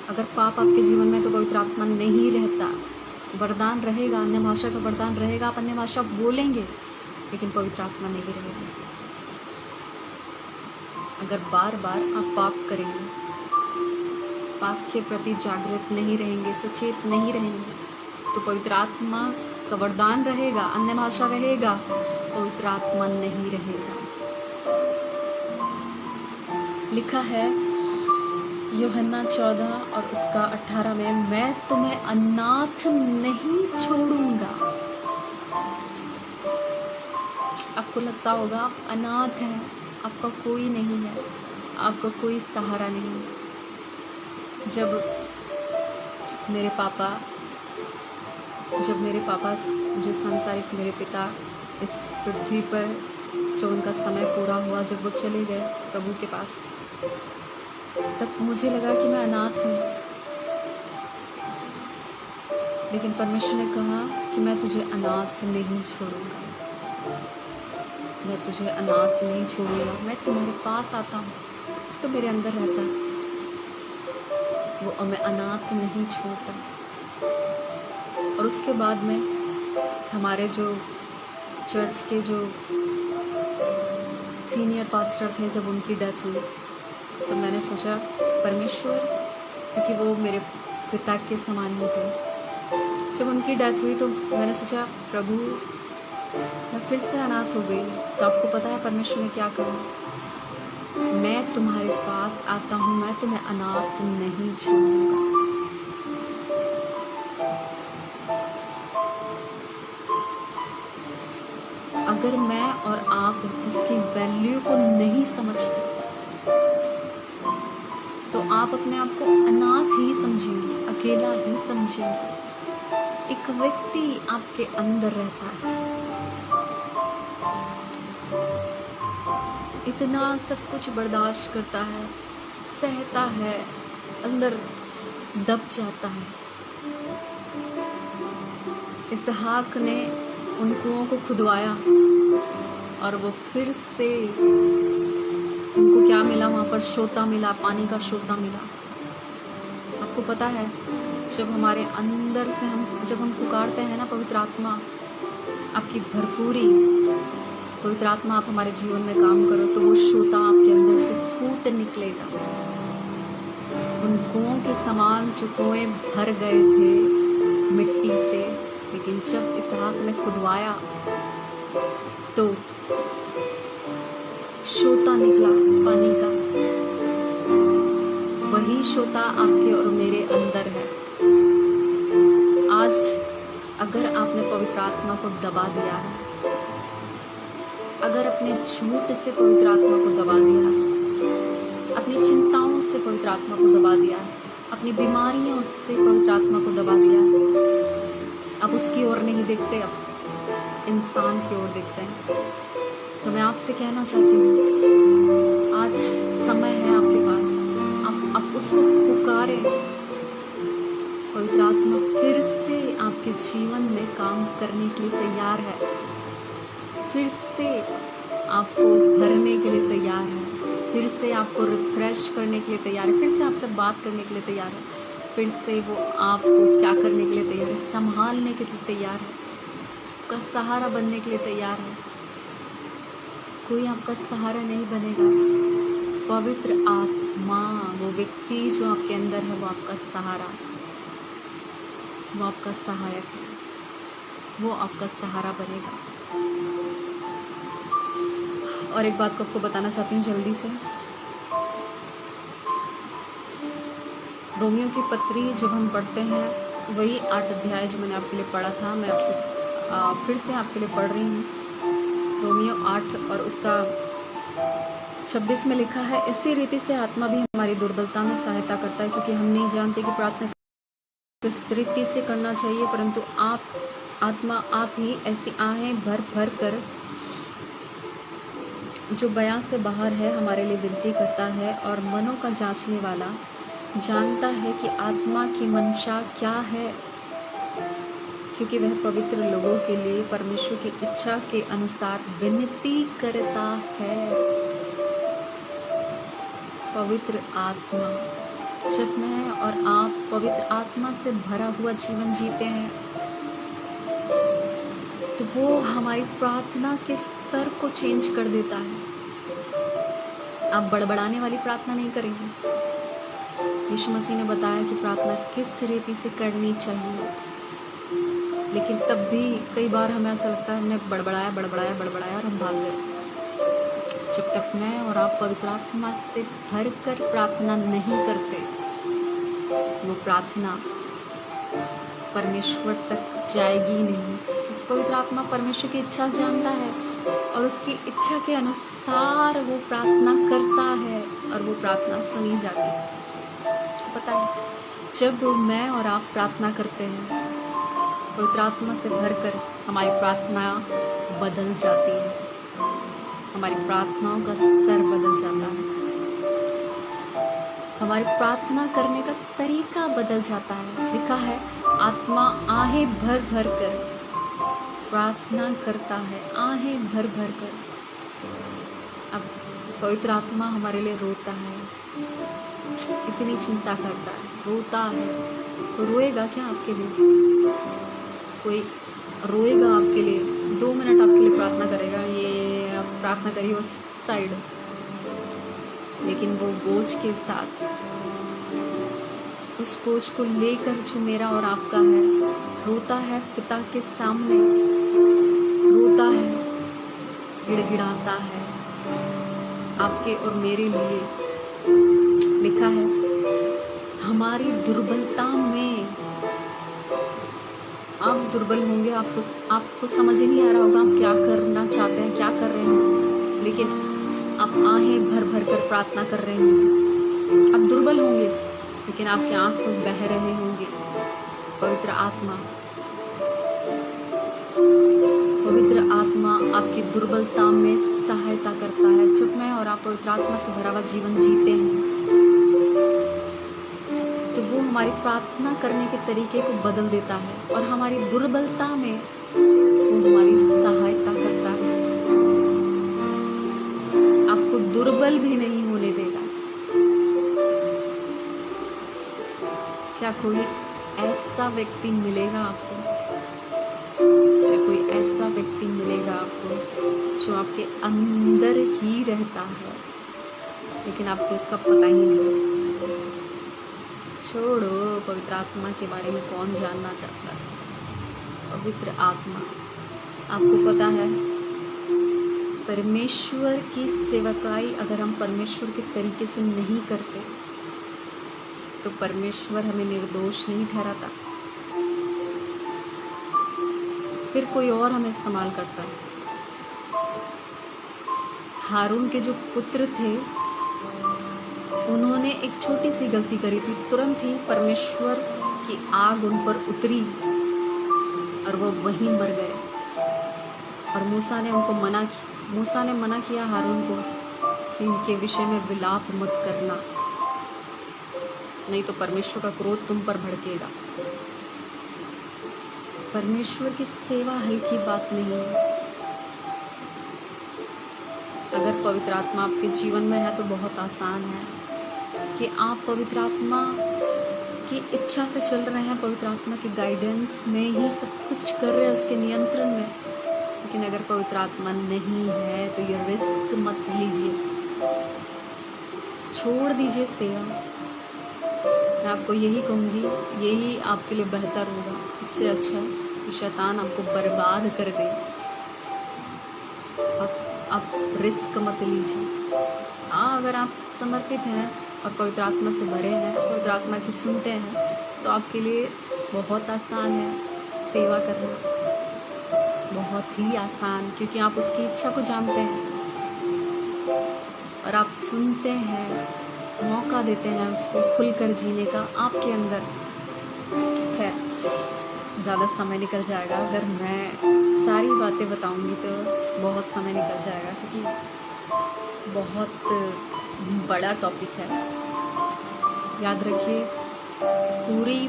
अगर पाप आपके जीवन में तो पवित्र आत्मा नहीं रहता। वरदान रहेगा, अन्य भाषा का वरदान रहेगा, आप अन्य भाषा बोलेंगे, लेकिन पवित्र आत्मा नहीं रहेगा। अगर बार बार आप पाप करेंगे, पाप के प्रति जागृत नहीं रहेंगे, सचेत नहीं रहेंगे, तो पवित्र आत्मा का वरदान रहेगा, अन्य भाषा रहेगा, पवित्र आत्मा नहीं रहेगा। लिखा है यूहन्ना 14 और उसका 18 में, मैं तुम्हें अनाथ नहीं छोड़ूंगा। आपको लगता होगा आप अनाथ हैं, आपका कोई नहीं है, आपका कोई सहारा नहीं है। जब मेरे पापा जो सांसारिक मेरे पिता इस पृथ्वी पर जो उनका समय पूरा हुआ, जब वो चले गए प्रभु के पास, तब मुझे लगा कि मैं अनाथ हूँ। लेकिन परमेश्वर ने कहा कि मैं तुझे अनाथ नहीं छोड़ूंगा, मैं तुझे अनाथ नहीं छोड़ूंगा, मैं तुम्हारे पास आता हूँ, तो मेरे अंदर रहता है। वो हमें अनाथ नहीं छोड़ता। और उसके बाद में हमारे जो चर्च के जो सीनियर पास्टर थे, जब उनकी डेथ हुई तो मैंने सोचा परमेश्वर, क्योंकि वो मेरे पिता के समान ही थे, जब उनकी डेथ हुई तो मैंने सोचा प्रभु मैं फिर से अनाथ हो गई। तो आपको पता है परमेश्वर ने क्या कहा, मैं तुम्हारे पास आता हूँ, मैं तुम्हें अनाथ नहीं छोड़ूंगा। अगर मैं और आप उसकी वैल्यू को नहीं समझते तो आप अपने आप को अनाथ ही समझेंगे, अकेला ही समझेंगे। एक व्यक्ति आपके अंदर रहता है, इतना सब कुछ बर्दाश्त करता है, सहता है, अंदर दब जाता है। इसहाक ने उन कुओं को खुदवाया और वो फिर से, उनको क्या मिला, वहाँ पर सोता मिला, पानी का सोता मिला। आपको पता है जब हमारे अंदर से जब हम पुकारते हैं ना पवित्र आत्मा आपकी भरपूरी, पवित्र आत्मा आप हमारे जीवन में काम करो, तो वो सोता आपके अंदर से फूट निकलेगा। उन कुओं के समान जो कुएं भर गए थे मिट्टी से, लेकिन जब इसहाक ने खुदवाया तो सोता निकला पानी का। वही सोता आपके और मेरे अंदर है। आज अगर आपने पवित्र आत्मा को दबा दिया है, अगर अपने झूठ से पवित्र आत्मा को दबा दिया है, अपनी चिंताओं से पवित्र आत्मा को दबा दिया है, अपनी बीमारियों से पवित्र आत्मा को दबा दिया है, अब उसकी ओर नहीं देखते, अब इंसान की ओर देखते हैं, तो मैं आपसे कहना चाहती हूँ आज समय है आपके पास, आप उसको पुकारें। पवित्र आत्मा फिर से आपके जीवन में काम करने के लिए तैयार है, फिर से आपको भरने के लिए तैयार है, फिर से आपको रिफ्रेश करने के लिए तैयार है, फिर से आपसे बात करने के लिए तैयार है, फिर से वो आपको क्या करने के लिए तैयार है, संभालने के लिए तैयार है, आपका सहारा बनने के लिए तैयार है। कोई आपका सहारा नहीं बनेगा, पवित्र आत्मा, वो व्यक्ति जो आपके अंदर है, वो आपका सहारा, वो आपका सहायक है, वो आपका सहारा बनेगा। और एक बात को आपको बताना चाहती हूँ जल्दी से, रोमियो की पत्री जब हम पढ़ते हैं वही 8 अध्याय जो मैंने आपके लिए पढ़ा था, मैं आपसे फिर से आपके लिए पढ़ रही हूँ। रोमियो 8 और उसका 26 में लिखा है, इसी रीति से आत्मा भी हमारी दुर्बलता में सहायता करता है, क्योंकि हम नहीं जानते कि प्रार्थना किस रीति से करना चाहिए, परंतु आत्मा आप ही ऐसी आहें भर भर कर जो बयां से बाहर है हमारे लिए विनती करता है। और मनों का जांचने वाला जानता है कि आत्मा की मंशा क्या है, क्योंकि वह पवित्र लोगों के लिए परमेश्वर की इच्छा के अनुसार विनती करता है। पवित्र आत्मा, जब मैं और आप पवित्र आत्मा से भरा हुआ जीवन जीते हैं तो वो हमारी प्रार्थना के स्तर को चेंज कर देता है। आप बड़बड़ाने वाली प्रार्थना नहीं करेंगे। यीशु मसीह ने बताया कि प्रार्थना किस रीति से करनी चाहिए, लेकिन तब भी कई बार हमें ऐसा लगता है हमने बड़बड़ाया और हम भाग गए। जब तक मैं और आप पवित्र आत्मा से भरकर प्रार्थना नहीं करते, वो प्रार्थना परमेश्वर तक जाएगी नहीं, क्योंकि पवित्र आत्मा परमेश्वर की इच्छा जानता है और उसकी इच्छा के अनुसार वो प्रार्थना करता है और वो प्रार्थना सुनी जाती है। पता है, जब मैं और आप प्रार्थना करते हैं पवित्र आत्मा से भरकर, हमारी प्रार्थना बदल जाती है, हमारी प्रार्थनाओं का स्तर बदल जाता है, हमारी प्रार्थना करने का तरीका बदल जाता है। लिखा है आत्मा आहें भर भर कर प्रार्थना करता है, आहें भर भर कर। अब पवित्र आत्मा हमारे लिए रोता है, इतनी चिंता करता है, रोता है। तो रोएगा क्या आपके लिए? कोई रोएगा आपके लिए? 2 मिनट आपके लिए प्रार्थना करेगा, ये आप प्रार्थना करिए और साइड। लेकिन वो बोझ के साथ, उस बोझ को लेकर जो मेरा और आपका है, रोता है पिता के सामने, रोता है, गिड़गिड़ाता है आपके और मेरे लिए। लिखा है हमारी दुर्बलता में आप दुर्बल होंगे, आपको समझ ही नहीं आ रहा होगा आप क्या करना चाहते हैं, क्या कर रहे हैं, लेकिन आप आहें भर भर कर प्रार्थना कर रहे होंगे। आप दुर्बल होंगे लेकिन आपके आंसू बह रहे होंगे। पवित्र आत्मा आपकी दुर्बलता में सहायता करता है। जब मैं और आप पवित्र आत्मा से भरा हुआ जीवन जीते हैं तो वो हमारी प्रार्थना करने के तरीके को बदल देता है और हमारी दुर्बलता में वो हमारी सहायता करता है। आपको दुर्बल भी नहीं होने देगा। क्या कोई ऐसा व्यक्ति मिलेगा आपको, क्या कोई ऐसा व्यक्ति मिलेगा आपको जो आपके अंदर ही रहता है लेकिन आपको उसका पता ही नहीं? छोड़ो, पवित्र आत्मा के बारे में कौन जानना चाहता है? पवित्र आत्मा, आपको पता है परमेश्वर की सेवकाई अगर हम परमेश्वर के तरीके से नहीं करते तो परमेश्वर हमें निर्दोष नहीं ठहराता, फिर कोई और हमें इस्तेमाल करता है। हारून के जो पुत्र थे उन्होंने एक छोटी सी गलती करी थी, तुरंत ही परमेश्वर की आग उन पर उतरी और वो वहीं मर गए। और मूसा ने मना किया हारून को कि इनके विषय में विलाप मत करना, नहीं तो परमेश्वर का क्रोध तुम पर भड़केगा। परमेश्वर की सेवा हल्की बात नहीं है। अगर पवित्र आत्मा आपके जीवन में है तो बहुत आसान है कि आप पवित्र आत्मा की इच्छा से चल रहे हैं, पवित्र आत्मा के गाइडेंस में ही सब कुछ कर रहे हैं, उसके नियंत्रण में। लेकिन अगर पवित्र आत्मा नहीं है तो ये रिस्क मत लीजिए, छोड़ दीजिए सेवा। मैं आपको यही कहूँगी, यही आपके लिए बेहतर होगा। इससे अच्छा कि शैतान आपको बर्बाद कर दे। आप रिस्क मत लीजिए। अगर आप समर्पित हैं और पवित्र आत्मा से भरे हैं, पवित्र आत्मा की सुनते हैं, तो आपके लिए बहुत आसान है सेवा करना, बहुत ही आसान, क्योंकि आप उसकी इच्छा को जानते हैं और आप सुनते हैं, मौका देते हैं उसको खुलकर जीने का आपके अंदर। खैर, ज़्यादा समय निकल जाएगा, अगर मैं सारी बातें बताऊंगी तो बहुत समय निकल जाएगा, क्योंकि बहुत बड़ा टॉपिक है। याद रखिए, पूरी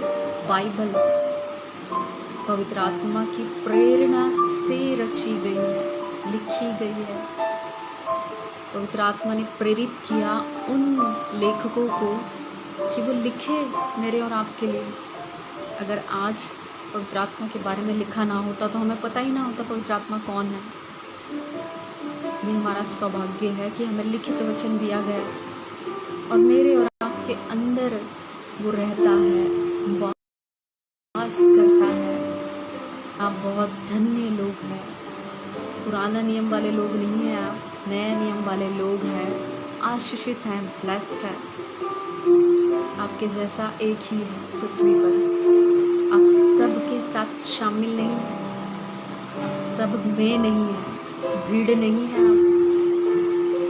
बाइबल पवित्र आत्मा की प्रेरणा से रची गई है, लिखी गई है। पवित्र आत्मा ने प्रेरित किया उन लेखकों को कि वो लिखे मेरे और आपके लिए। अगर आज पवित्र आत्मा के बारे में लिखा ना होता तो हमें पता ही ना होता पवित्र आत्मा कौन है। ये हमारा सौभाग्य है कि हमें लिखित वचन दिया गया और मेरे और आपके अंदर वो रहता है, वास करता है। आप बहुत धन्य लोग हैं, पुराना नियम वाले लोग नहीं हैं, आप नए नियम वाले लोग हैं, आशीषित हैं, ब्लेस्ड हैं। आपके जैसा एक ही है पृथ्वी पर, आप सबके साथ शामिल नहीं हैं, आप सब में नहीं हैं, भीड़ नहीं है, आप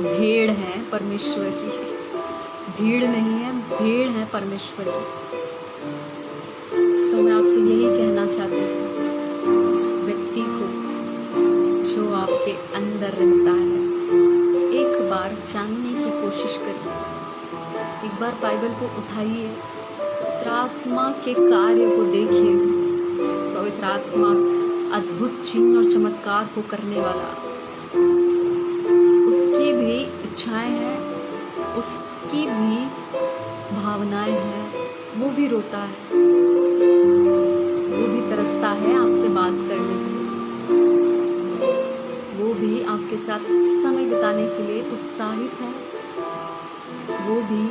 भेड़ हैं परमेश्वर की, भीड़ नहीं है, भेड़ है परमेश्वर की। सो मैं आपसे यही कहना चाहती हूँ, उस व्यक्ति को जो आपके अंदर रहता है एक बार जानने की कोशिश करिए। एक बार बाइबल को उठाइए, पवित्र आत्मा के कार्य को देखिए। पवित्र आत्मा अद्भुत चिन्ह और चमत्कार को करने वाला, उसकी भी इच्छाएं हैं, उसकी भी भावनाएं हैं, वो भी रोता है, वो भी तरसता है आपसे बात करने के लिए, वो भी आपके साथ समय बिताने के लिए उत्साहित है, वो भी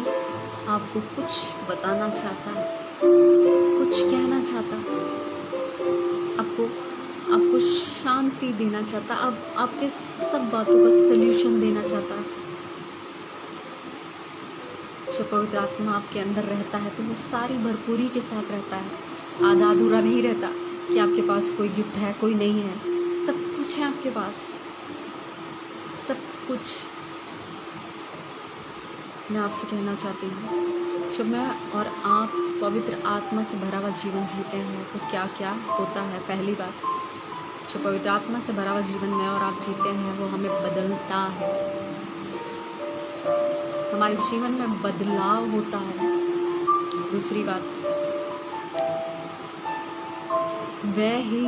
आपको कुछ बताना चाहता है, कुछ कहना चाहता है, आपको शांति देना चाहता, आपके सब बातों का सल्यूशन देना चाहता है। जब पवित्र आत्मा आपके अंदर रहता है तो वो सारी भरपूरी के साथ रहता है, आधा अधूरा नहीं रहता कि आपके पास कोई गिफ्ट है, कोई नहीं है, सब कुछ है आपके पास, सब कुछ। मैं आपसे कहना चाहती हूँ, जब मैं और आप पवित्र आत्मा से भरा हुआ जीवन जीते हैं तो क्या क्या होता है। पहली बात, जो पवित्र आत्मा से भरा हुआ जीवन में और आप जीते हैं वो हमें बदलता है, हमारे जीवन में बदलाव होता है। दूसरी बात, वह ही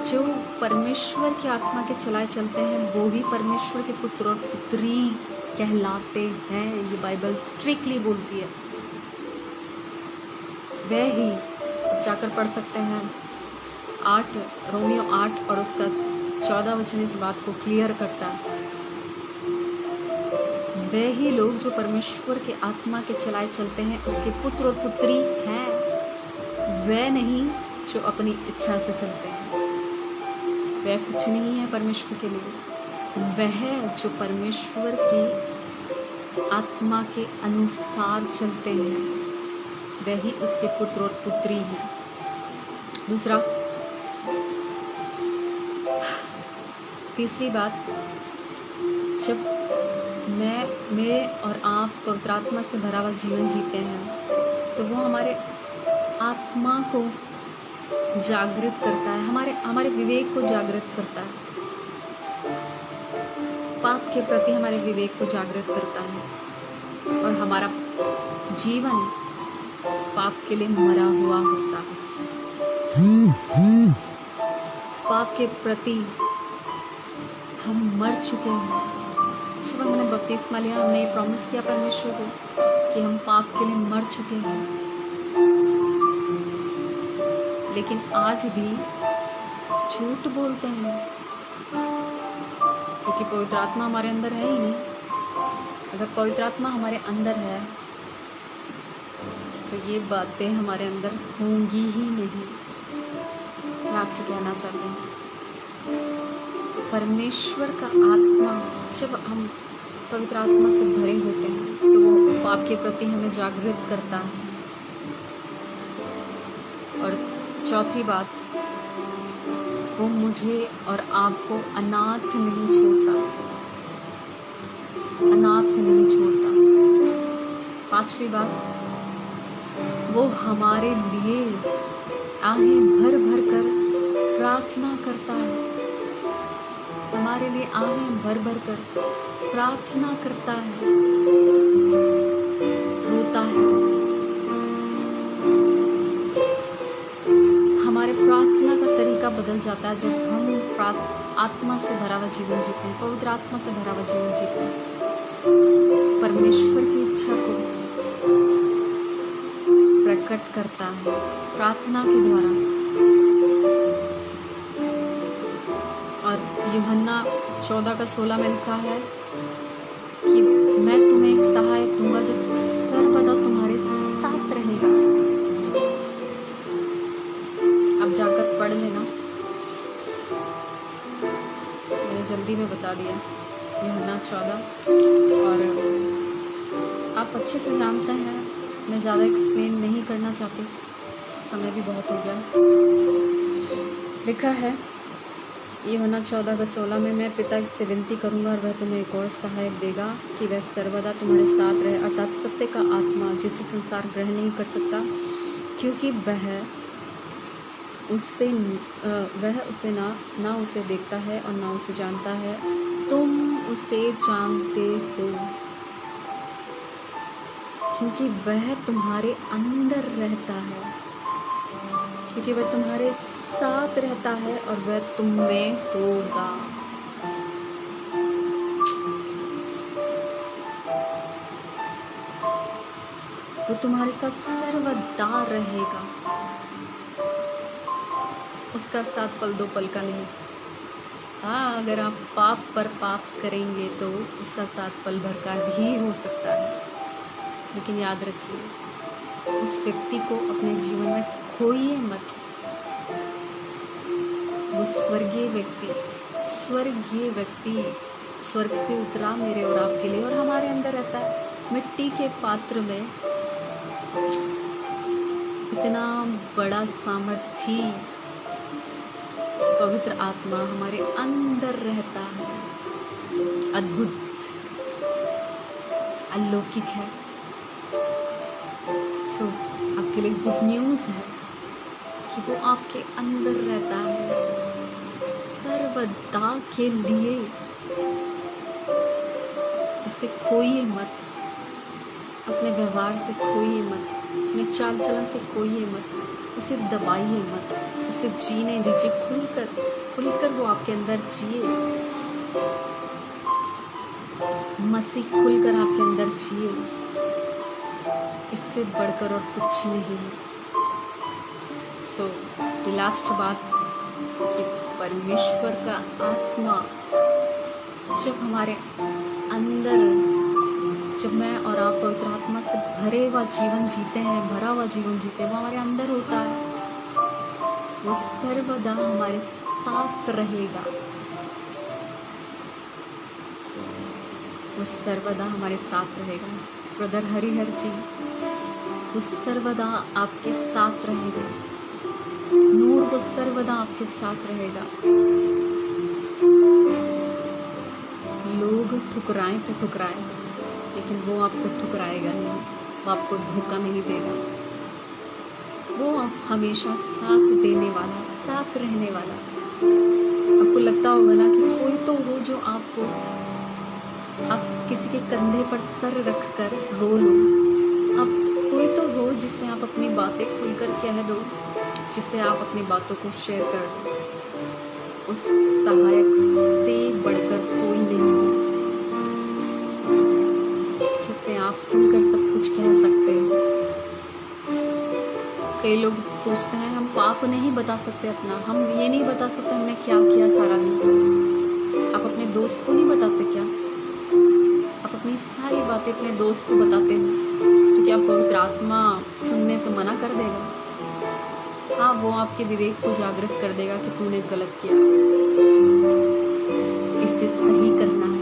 जो परमेश्वर की आत्मा के चलाए चलते हैं वो ही परमेश्वर के पुत्र और पुत्री कहलाते हैं, ये बाइबल स्ट्रिक्टली बोलती है। वह ही, जाकर पढ़ सकते हैं 8 रोमियो 8 और उसका 14 वचन इस बात को क्लियर करता है। वे ही लोग जो परमेश्वर के आत्मा के चलाए चलते हैं उसके पुत्र और पुत्री हैं, वे नहीं जो अपनी इच्छा से चलते हैं। वह कुछ नहीं है परमेश्वर के लिए, वह जो परमेश्वर की आत्मा के अनुसार चलते हैं वही उसके पुत्र और पुत्री हैं। दूसरा, तीसरी बात, जब मैं और आप पवित्र आत्मा से भरा हुआ जीवन जीते हैं तो वो हमारे आत्मा को जागृत करता है, हमारे विवेक को जागृत करता है, पाप के प्रति हमारे विवेक को जागृत करता है और हमारा जीवन पाप के लिए मरा हुआ होता है। पाप के प्रति हम मर चुके हैं। जब हमने बपतिस्मा लिया, हमने ये प्रॉमिस किया परमेश्वर को कि हम पाप के लिए मर चुके हैं, लेकिन आज भी झूठ बोलते हैं क्योंकि पवित्र आत्मा हमारे अंदर है ही नहीं। अगर पवित्र आत्मा हमारे अंदर है तो ये बातें हमारे अंदर होंगी ही नहीं। मैं आपसे कहना चाहती हूँ, परमेश्वर का आत्मा, जब हम पवित्र आत्मा से भरे होते हैं तो वो पाप के प्रति हमें जागृत करता है। और चौथी बात, वो मुझे और आपको अनाथ नहीं छोड़ता, अनाथ नहीं छोड़ता। पांचवी बात, वो हमारे लिए आहें भर भर कर प्रार्थना करता है, हमारे लिए आहें भर भर कर प्रार्थना करता है, रोता है। हमारे प्रार्थना का तरीका बदल जाता है जब हम आत्मा से भरा हुआ जीवन जीते हैं, पवित्र आत्मा से भरा हुआ जीवन जीते हैं। परमेश्वर की इच्छा को प्रकट करता है प्रार्थना के द्वारा। और यूहन्ना 14:16 में लिखा है कि मैं तुम्हें एक सहायक दूंगा जो सर्वदा तुम्हारे साथ रहेगा। आप जाकर पढ़ लेना, मैंने जल्दी में बता दिया यूहन्ना 14, और आप अच्छे से जानते हैं, मैं ज़्यादा एक्सप्लेन नहीं करना चाहती, समय भी बहुत हो गया। लिखा है यूहन्ना 14:16 में, मैं पिता से विनती करूंगा और वह तुम्हें एक और सहायक देगा कि वह सर्वदा तुम्हारे साथ रहे, अर्थात सत्य का आत्मा, जिसे संसार ग्रहण नहीं कर सकता क्योंकि वह उसे ना उसे देखता है और ना उसे जानता है। तुम उसे जानते हो क्योंकि वह तुम्हारे अंदर रहता है, क्योंकि वह तुम्हारे साथ रहता है और वह तुम में होगा। तुम्हारे साथ सर्वदा रहेगा। उसका साथ पल दो पल का नहीं। हाँ, अगर आप पाप पर पाप करेंगे तो उसका साथ पल भर का भी हो सकता है, लेकिन याद रखिए उस व्यक्ति को अपने जीवन में खोइए मत। वो स्वर्गीय व्यक्ति स्वर्ग से उतरा मेरे और आपके लिए, और हमारे अंदर रहता है। मिट्टी के पात्र में इतना बड़ा सामर्थी पवित्र आत्मा हमारे अंदर रहता है। अद्भुत, अलौकिक है। सो आपके लिए गुड न्यूज़ है कि वो आपके अंदर रहता है सर्वदा के लिए। उसे खोइए मत, अपने व्यवहार से खोइए मत, अपने चाल चलन से खोइए मत, उसे दबाइए मत, उसे जीने दीजिए खुलकर वो आपके अंदर जिए। मसीह खुलकर आपके अंदर जिए, इससे बढ़कर और कुछ नहीं है। सो लास्ट बात कि परमेश्वर का आत्मा जब हमारे अंदर, जब मैं और आप पवित्र आत्मा से भरा हुआ जीवन जीते हैं, वो हमारे अंदर होता है। वो सर्वदा हमारे साथ रहेगा। वो सर्वदा हमारे साथ रहेगा। ब्रदर हरिहर जी, वो सर्वदा आपके साथ रहेगा। नूर, वो सर्वदा आपके साथ रहेगा। लोग ठुकराएं तो ठुकराएं, लेकिन वो आपको ठुकराएगा नहीं, वो आपको धोखा नहीं देगा। वो हमेशा साथ देने वाला, साथ रहने वाला। आपको लगता होगा ना कि कोई तो हो जो आपको, आप किसी के कंधे पर सर रख कर रो लो। आप कोई तो हो जिससे आप अपनी बातें खुलकर कह दो, जिससे आप अपनी बातों को शेयर कर दो। उस सहायक से बढ़कर कोई नहीं है, जिससे आप खुलकर सब कुछ कह सकते हो। कई लोग सोचते हैं हम पाप नहीं बता सकते अपना, हम ये नहीं बता सकते हमने क्या किया सारा दिन। आप अपने दोस्त को नहीं बताते क्या? आप अपनी सारी बातें अपने दोस्त को बताते हो, तो क्या पवित्र आत्मा सुनने से मना कर देगा? हाँ, वो आपके विवेक को जागृत कर देगा कि तूने गलत किया, इसे सही करना है।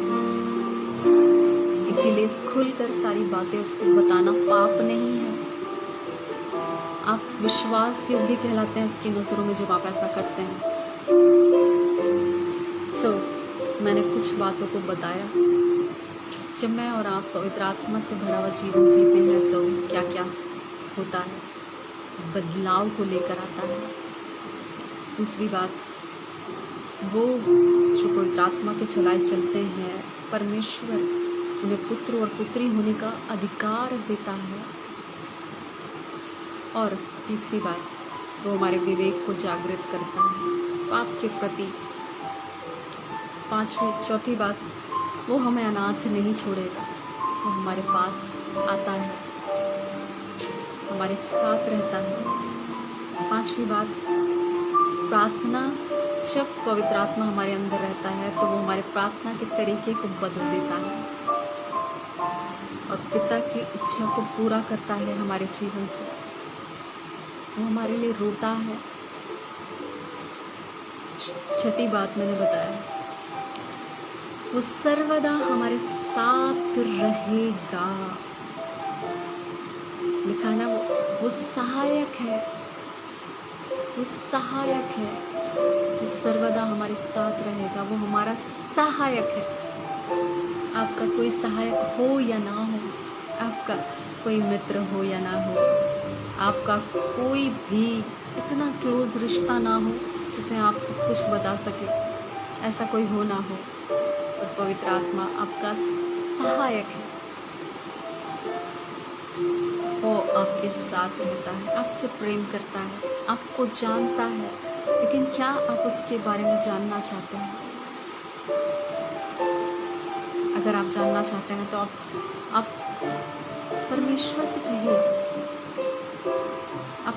इसीलिए खुलकर सारी बातें उसको बताना पाप नहीं है। आप विश्वास योग्य कहलाते हैं उसकी नज़रों में जब आप ऐसा करते हैं। मैंने कुछ बातों को बताया। जब मैं और आप पवित्र आत्मा से भरा हुआ जीवन जीते हैं तो क्या क्या होता है, बदलाव को लेकर आता है। दूसरी बात, वो जो पवित्र आत्मा के चलाए चलते हैं, परमेश्वर उन्हें पुत्र और पुत्री होने का अधिकार देता है। और तीसरी बात, वो हमारे विवेक को जागृत करता है पाप के प्रति। चौथी बात, वो हमें अनाथ नहीं छोड़ेगा, वो हमारे पास आता है, हमारे साथ रहता है। पांचवी बात, प्रार्थना, जब पवित्र आत्मा हमारे अंदर रहता है तो वो हमारे प्रार्थना के तरीके को बदल देता है और पिता की इच्छा को पूरा करता है हमारे जीवन से। वो हमारे लिए रोता है। छठी बात मैंने बताया, वो सर्वदा हमारे साथ रहेगा। लिखा ना, वो सहायक है, वो सहायक है, वो सर्वदा हमारे साथ रहेगा। वो हमारा सहायक है। आपका कोई सहायक हो या ना हो, आपका कोई मित्र हो या ना हो, आपका कोई भी इतना क्लोज रिश्ता ना हो जिसे आप सब कुछ बता सके, ऐसा कोई हो ना हो, और पवित्र आत्मा आपका सहायक है। वो आपके साथ रहता है, आपसे प्रेम करता है, आपको जानता है। लेकिन क्या आप उसके बारे में जानना चाहते हैं? अगर आप जानना चाहते हैं तो आप परमेश्वर से कहिए,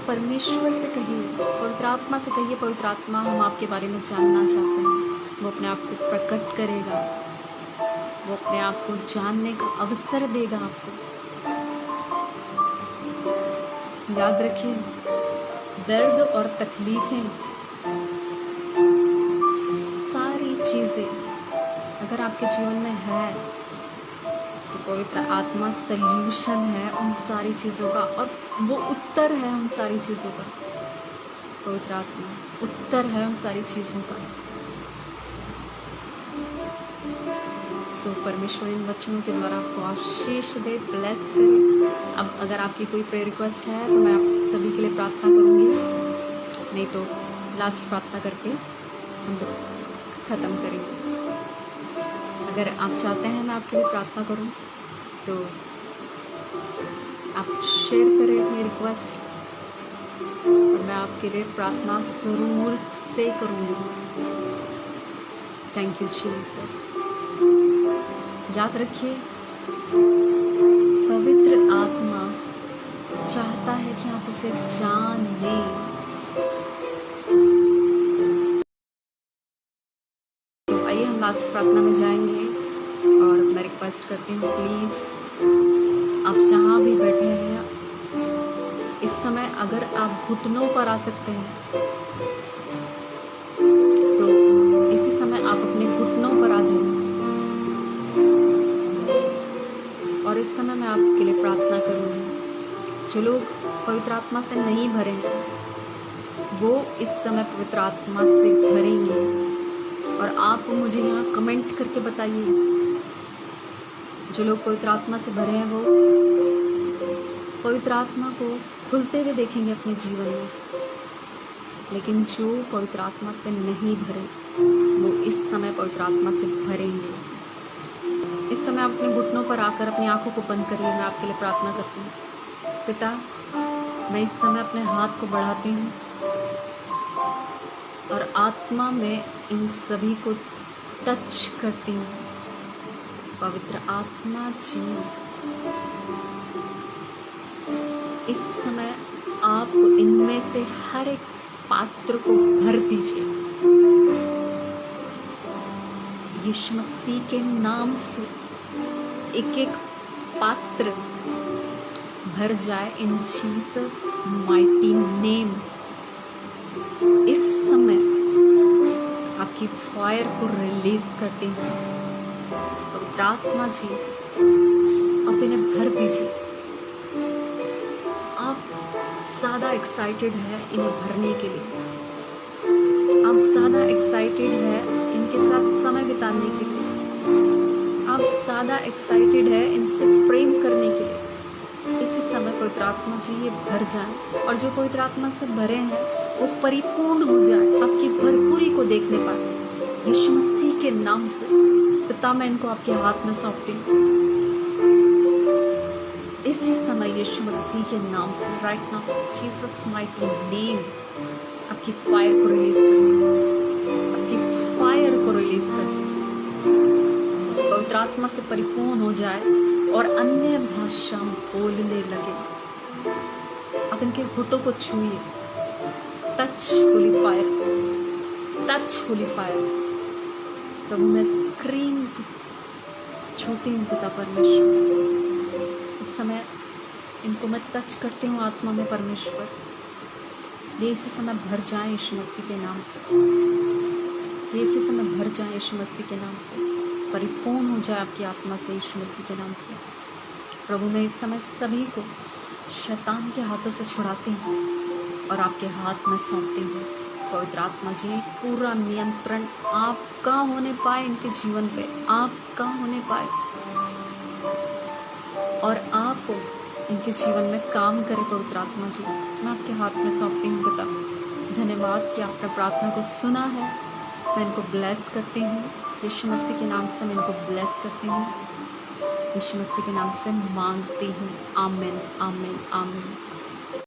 आप परमेश्वर से कहिए, पवित्र आत्मा से कहिए, पवित्र आत्मा हम आपके बारे में जानना चाहते हैं। वो अपने आप को प्रकट करेगा, वो अपने आप को जानने का अवसर देगा आपको। याद रखिए, दर्द और तकलीफें, सारी चीज़ें अगर आपके जीवन में है तो पवित्र आत्मा सल्यूशन है उन सारी चीज़ों का, और वो उत्तर है उन सारी चीज़ों का। पवित्र आत्मा उत्तर है उन सारी चीज़ों का। सो परमेश्वर इन वचनों के द्वारा आपको आशीष दे, ब्लेस करे। अब अगर आपकी कोई प्रेयर रिक्वेस्ट है तो मैं आप सभी के लिए प्रार्थना करूँगी, नहीं तो लास्ट प्रार्थना करके हम लोग ख़त्म करेंगे। अगर आप चाहते हैं मैं आपके लिए प्रार्थना करूं तो आप शेयर करें अपनी रिक्वेस्ट, और मैं आपके लिए प्रार्थना ज़रूर से करूंगी। Thank you Jesus. याद रखिए, पवित्र आत्मा चाहता है कि आप उसे जान लें। तो आइए हम लास्ट प्रार्थना में जाएंगे, और मैं रिक्वेस्ट करती हूँ प्लीज़ आप जहाँ भी बैठे हैं इस समय, अगर आप घुटनों पर आ सकते हैं तो इसी समय आप अपने घुटनों पर आ जाइए। और इस समय मैं आपके लिए प्रार्थना करूँगी। जो लोग पवित्र आत्मा से नहीं भरे हैं वो इस समय पवित्र आत्मा से भरेंगे, और आप मुझे यहाँ कमेंट करके बताइए। जो लोग पवित्र आत्मा से भरे हैं वो पवित्र आत्मा को खुलते हुए देखेंगे अपने जीवन में, लेकिन जो पवित्र आत्मा से नहीं भरे वो इस समय पवित्र आत्मा से भरेंगे। इस समय आप अपने घुटनों पर आकर अपनी आंखों को बंद करिए। मैं आपके लिए प्रार्थना करती हूँ। पिता, मैं इस समय अपने हाथ को बढ़ाती हूँ और आत्मा में इन सभी को टच करती हूँ। पवित्र आत्मा जी, इस समय आप इनमें से हर एक पात्र को भर दीजिए। यीशु मसीह के नाम से एक एक पात्र भर जाए इन जीसस माइटी नेम। इस समय आपकी फायर को रिलीज करती हूँ। पवित्र आत्मा जी, आप इन्हें भर दीजिए। आप ज़्यादा एक्साइटेड है इन्हें भरने के लिए। आप ज़्यादा एक्साइटेड है इनके साथ समय बिताने के लिए। आप ज़्यादा एक्साइटेड है इनसे प्रेम करने के लिए। इसी समय पवित्र आत्मा जी ये भर जाए, और जो पवित्र आत्मा से भरे हैं वो परिपूर्ण हो जाए, आपकी भरपूरी को देखने पाए। यीशु मसीह के नाम से पिता, मैं इनको आपके हाथ में सौंपती हूँ। इसी समय यीशु मसीह के नाम से right now Jesus mighty name आपकी फायर को रिलीज करती हूँ। आपकी फायर को रिलीज करती हूँ। पवित्र आत्मा से परिपूर्ण हो जाए और अन्य भाषा बोलने लगे। आप इनके घुटनों को छूइए। Touch holy fire, touch holy fire. प्रभु, मैं स्क्रीन छूती हूँ पिता परमेश्वर। इस समय इनको मैं टच करती हूँ आत्मा में परमेश्वर। ये इसी समय भर जाए यीशु मसीह के नाम से। ये इसी समय भर जाए यीशु मसीह के नाम से। परिपूर्ण हो जाए आपकी आत्मा से यीशु मसीह के नाम से। प्रभु, मैं इस समय सभी को शैतान के हाथों से छुड़ाती हूँ और आपके हाथ में सौंपती हूँ। पवित्र आत्मा जी, पूरा नियंत्रण आपका होने पाए इनके जीवन पे, आपका होने पाए, और आप इनके जीवन में काम करें। पवित्र आत्मा जी, मैं आपके हाथ में सौंपती हूँ पिता। धन्यवाद कि आपने प्रार्थना को सुना है। मैं इनको ब्लेस करती हूँ यीशु मसीह के नाम से। मैं इनको ब्लेस करती हूँ यीशु मसीह के नाम से मांगती हूँ। आमीन, आमीन, आमीन।